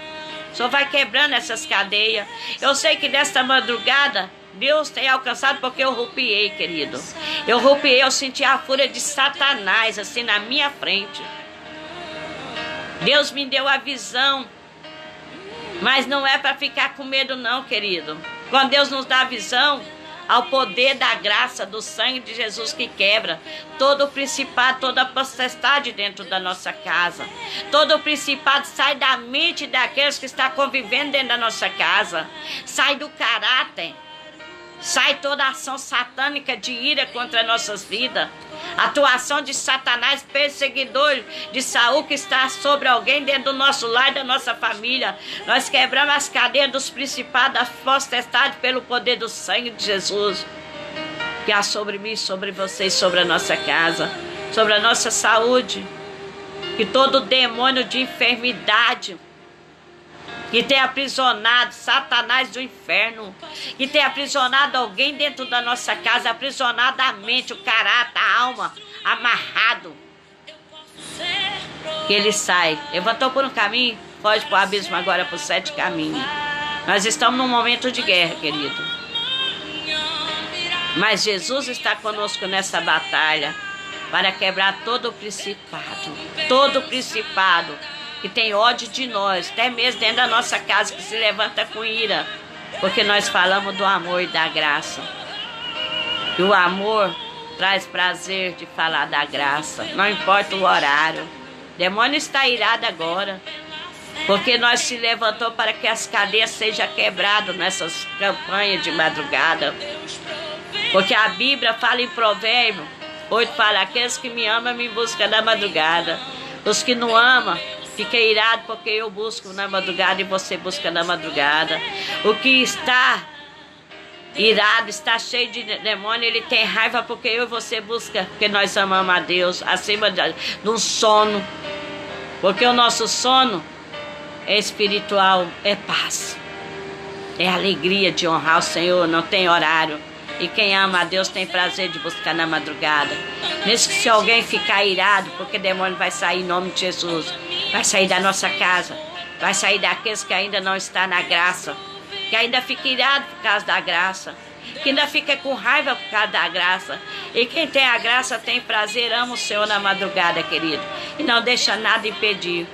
O Senhor vai quebrando essas cadeias. Eu sei que nesta madrugada Deus tem alcançado, porque eu rupiei, querido. Eu rupiei, eu senti a fúria de Satanás assim na minha frente. Deus me deu a visão, mas não é para ficar com medo não, querido. Quando Deus nos dá a visão, ao poder da graça do sangue de Jesus que quebra todo o principado, toda a potestade dentro da nossa casa. Todo o principado sai da mente daqueles que estão convivendo dentro da nossa casa. Sai do caráter. Sai toda a ação satânica de ira contra nossas vidas. Atuação de Satanás, perseguidor de Saul, que está sobre alguém dentro do nosso lar, da nossa família. Nós quebramos as cadeias dos principados, das potestades, pelo poder do sangue de Jesus. Que há sobre mim, sobre vocês, sobre a nossa casa, sobre a nossa saúde. Que todo demônio de enfermidade que tem aprisionado Satanás do inferno, que tem aprisionado alguém dentro da nossa casa, aprisionado a mente, o caráter, a alma, amarrado, que ele sai. Levantou por um caminho, foge para o abismo agora, por 7 caminhos. Nós estamos num momento de guerra, querido, mas Jesus está conosco nessa batalha para quebrar todo o principado que tem ódio de nós, até mesmo dentro da nossa casa, que se levanta com ira, porque nós falamos do amor e da graça. E o amor traz prazer de falar da graça, não importa o horário. O demônio está irado agora, porque nós se levantou para que as cadeias sejam quebradas nessas campanhas de madrugada. Porque a Bíblia fala em Provérbio, 8 fala, aqueles que me amam me buscam na madrugada. Os que não amam, fiquem irados porque eu busco na madrugada e você busca na madrugada. O que está irado, está cheio de demônio, ele tem raiva porque eu e você busca, porque nós amamos a Deus, acima de um sono. Porque o nosso sono é espiritual, é paz. É alegria de honrar o Senhor, não tem horário. E quem ama a Deus tem prazer de buscar na madrugada. Mesmo que se alguém ficar irado, porque demônio vai sair em nome de Jesus. Vai sair da nossa casa. Vai sair daqueles que ainda não estão na graça. Que ainda fica irado por causa da graça. Que ainda fica com raiva por causa da graça. E quem tem a graça tem prazer, ama o Senhor na madrugada, querido. E não deixa nada impedir.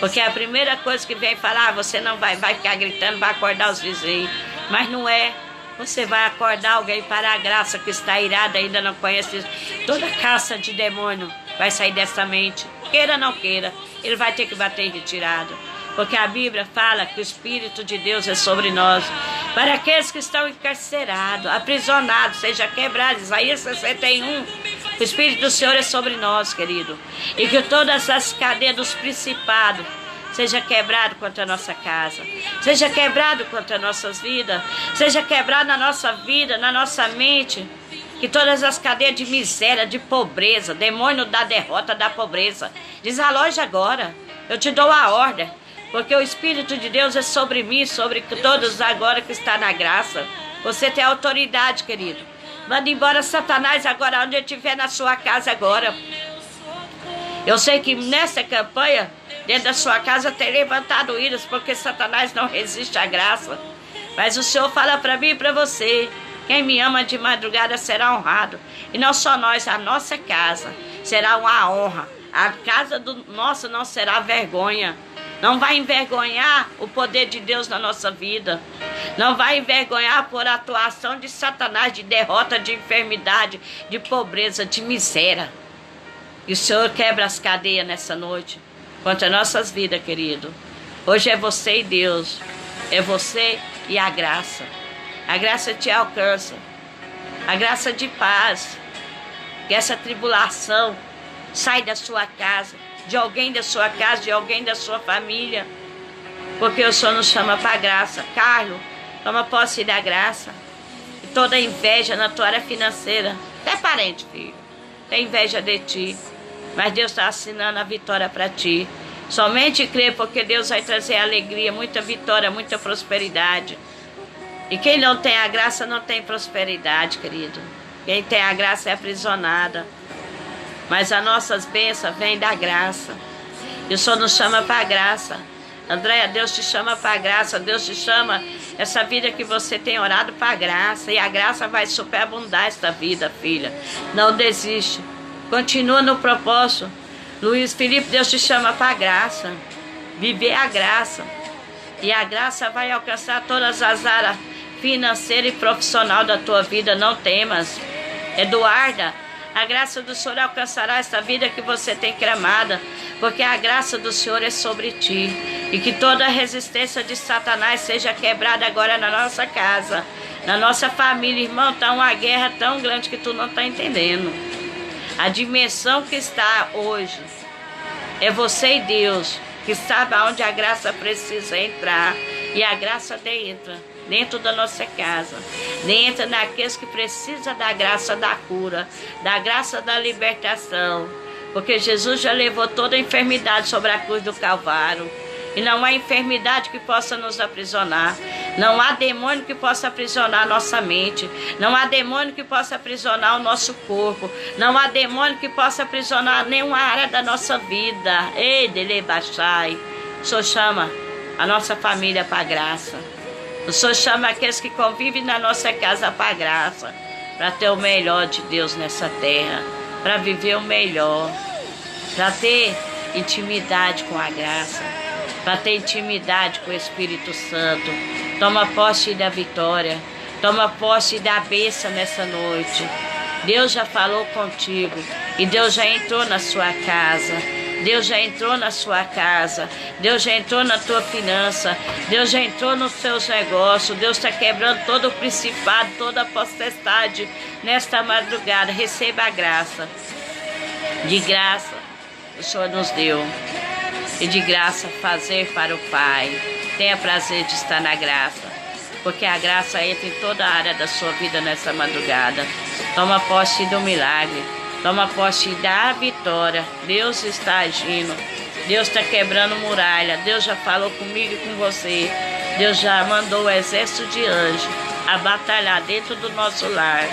Porque a primeira coisa que vem falar, você não vai ficar gritando, vai acordar os vizinhos. Mas não é. Você vai acordar alguém para a graça que está irada, ainda não conhece. Toda caça de demônio vai sair dessa mente. Queira ou não queira, ele vai ter que bater em retirada. Porque a Bíblia fala que o Espírito de Deus é sobre nós. Para aqueles que estão encarcerados, aprisionados, seja quebrados. Isaías 61. O Espírito do Senhor é sobre nós, querido. E que todas as cadeias dos principados seja quebrado contra a nossa casa. Seja quebrado contra as nossas vidas. Seja quebrado na nossa vida, na nossa mente. Que todas as cadeias de miséria, de pobreza, demônio da derrota, da pobreza, desaloje agora. Eu te dou a ordem. Porque o Espírito de Deus é sobre mim, sobre todos agora que está na graça. Você tem autoridade, querido. Manda embora Satanás agora, onde ele estiver na sua casa agora. Eu sei que nessa campanha, dentro da sua casa, tem levantado íris, porque Satanás não resiste à graça. Mas o Senhor fala para mim e para você, quem me ama de madrugada será honrado. E não só nós, a nossa casa será uma honra. A casa do nosso não será vergonha. Não vai envergonhar o poder de Deus na nossa vida. Não vai envergonhar por atuação de Satanás, de derrota, de enfermidade, de pobreza, de miséria. E o Senhor quebra as cadeias nessa noite contra nossas vidas, querido. Hoje é você e Deus. É você e a graça. A graça te alcança. A graça de paz. Que essa tribulação sai da sua casa. De alguém da sua casa, de alguém da sua família. Porque o Senhor nos chama para a graça. Carlos, toma posse da graça. E toda inveja na tua área financeira. Até parente, filho. Tem inveja de ti. Mas Deus está assinando a vitória para ti. Somente crê, porque Deus vai trazer alegria, muita vitória, muita prosperidade. E quem não tem a graça não tem prosperidade, querido. Quem tem a graça é aprisionada. Mas as nossas bênçãos vêm da graça. E o Senhor nos chama para a graça. Andréia, Deus te chama para a graça. Deus te chama essa vida que você tem orado para a graça. E a graça vai superabundar esta vida, filha. Não desiste. Continua no propósito. Luiz Felipe, Deus te chama para a graça. Viver a graça. E a graça vai alcançar todas as áreas financeira e profissional da tua vida. Não temas. Eduarda, a graça do Senhor alcançará esta vida que você tem clamada, porque a graça do Senhor é sobre ti. E que toda a resistência de Satanás seja quebrada agora na nossa casa, na nossa família. Irmão, está uma guerra tão grande que tu não está entendendo. A dimensão que está hoje é você e Deus, que sabe aonde a graça precisa entrar. E a graça entra dentro da nossa casa, entra naqueles que precisam da graça da cura, da graça da libertação, porque Jesus já levou toda a enfermidade sobre a cruz do Calvário, e não há enfermidade que possa nos aprisionar, não há demônio que possa aprisionar a nossa mente, não há demônio que possa aprisionar o nosso corpo, não há demônio que possa aprisionar nenhuma área da nossa vida. Ei, Delebachai, o Senhor chama a nossa família para a graça. O Senhor chama aqueles que convivem na nossa casa para a graça, para ter o melhor de Deus nessa terra, para viver o melhor, para ter intimidade com a graça, para ter intimidade com o Espírito Santo. Toma posse da vitória, toma posse da bênção nessa noite. Deus já falou contigo e Deus já entrou na sua casa. Deus já entrou na sua casa, Deus já entrou na tua finança, Deus já entrou nos seus negócios, Deus está quebrando todo o principado, toda a potestade nesta madrugada. Receba a graça, de graça o Senhor nos deu, e de graça fazer para o Pai. Tenha prazer de estar na graça, porque a graça entra em toda a área da sua vida nessa madrugada. Toma posse do milagre, toma posse da vitória. Deus está agindo, Deus está quebrando muralha. Deus já falou comigo e com você. Deus já mandou o exército de anjos a batalhar dentro do nosso lar,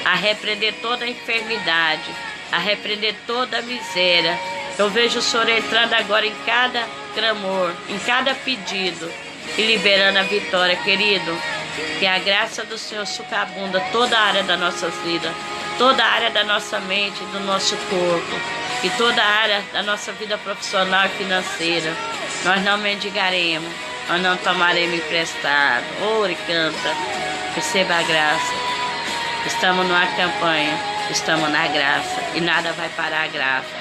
a repreender toda a enfermidade, a repreender toda a miséria. Eu vejo o Senhor entrando agora em cada clamor, em cada pedido e liberando a vitória, querido. Que a graça do Senhor superabunda toda a área da nossa vida, toda a área da nossa mente, do nosso corpo e toda a área da nossa vida profissional e financeira. Nós não mendigaremos, nós não tomaremos emprestado. Ore, canta, receba a graça. Estamos numa campanha, estamos na graça e nada vai parar a graça.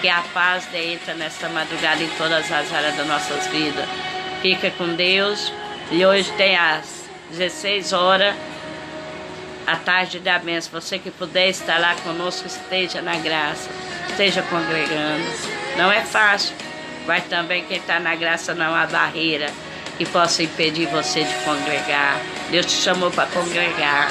Que a paz entra nessa madrugada em todas as áreas das nossas vidas. Fica com Deus. E hoje tem às 16 horas, a tarde da bênção. Você que puder estar lá conosco, esteja na graça, esteja congregando. Não é fácil, mas também quem está na graça não há barreira que possa impedir você de congregar. Deus te chamou para congregar.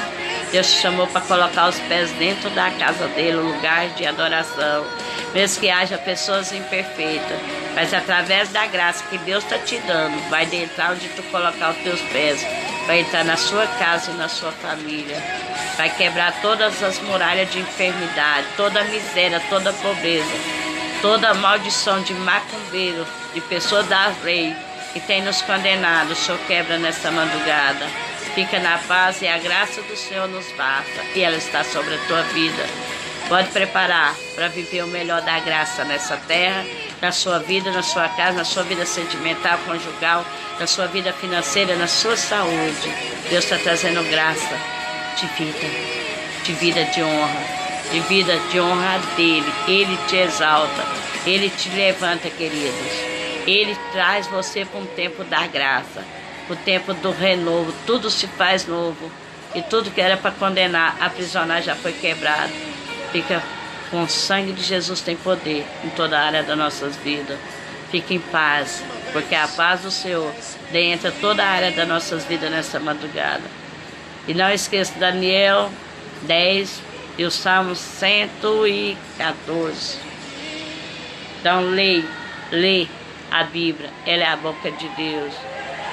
Deus te chamou para colocar os pés dentro da casa dele, um lugar de adoração. Mesmo que haja pessoas imperfeitas, mas através da graça que Deus está te dando, vai entrar onde tu colocar os teus pés, vai entrar na sua casa e na sua família, vai quebrar todas as muralhas de enfermidade, toda a miséria, toda a pobreza, toda a maldição de macumbeiro, de pessoa da lei que tem nos condenado. O Senhor quebra nessa madrugada. Fica na paz e a graça do Senhor nos basta, e ela está sobre a tua vida. Pode preparar para viver o melhor da graça nessa terra, na sua vida, na sua casa, na sua vida sentimental, conjugal, na sua vida financeira, na sua saúde. Deus está trazendo graça de vida de honra dele. Ele te exalta, ele te levanta, queridos. Ele traz você para um tempo da graça, o tempo do renovo. Tudo se faz novo e tudo que era para condenar, aprisionar, já foi quebrado. Fica com o sangue de Jesus, tem poder em toda a área das nossas vidas. Fique em paz, porque a paz do Senhor entra toda a área das nossas vidas nessa madrugada. E não esqueça Daniel 10 e o Salmo 114. Então lê a Bíblia, ela é a boca de Deus.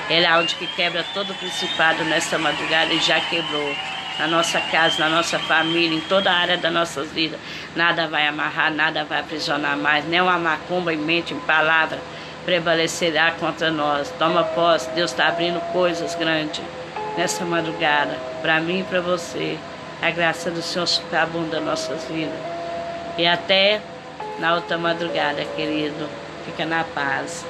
Ela é onde que quebra todo o principado nessa madrugada e já quebrou. Na nossa casa, na nossa família, em toda a área das nossas vidas. Nada vai amarrar, nada vai aprisionar mais. Nem uma macumba em mente, em palavra, prevalecerá contra nós. Toma posse, Deus está abrindo coisas grandes nessa madrugada, para mim e para você. A graça do Senhor superabunda nossas vidas. E até na outra madrugada, querido. Fica na paz.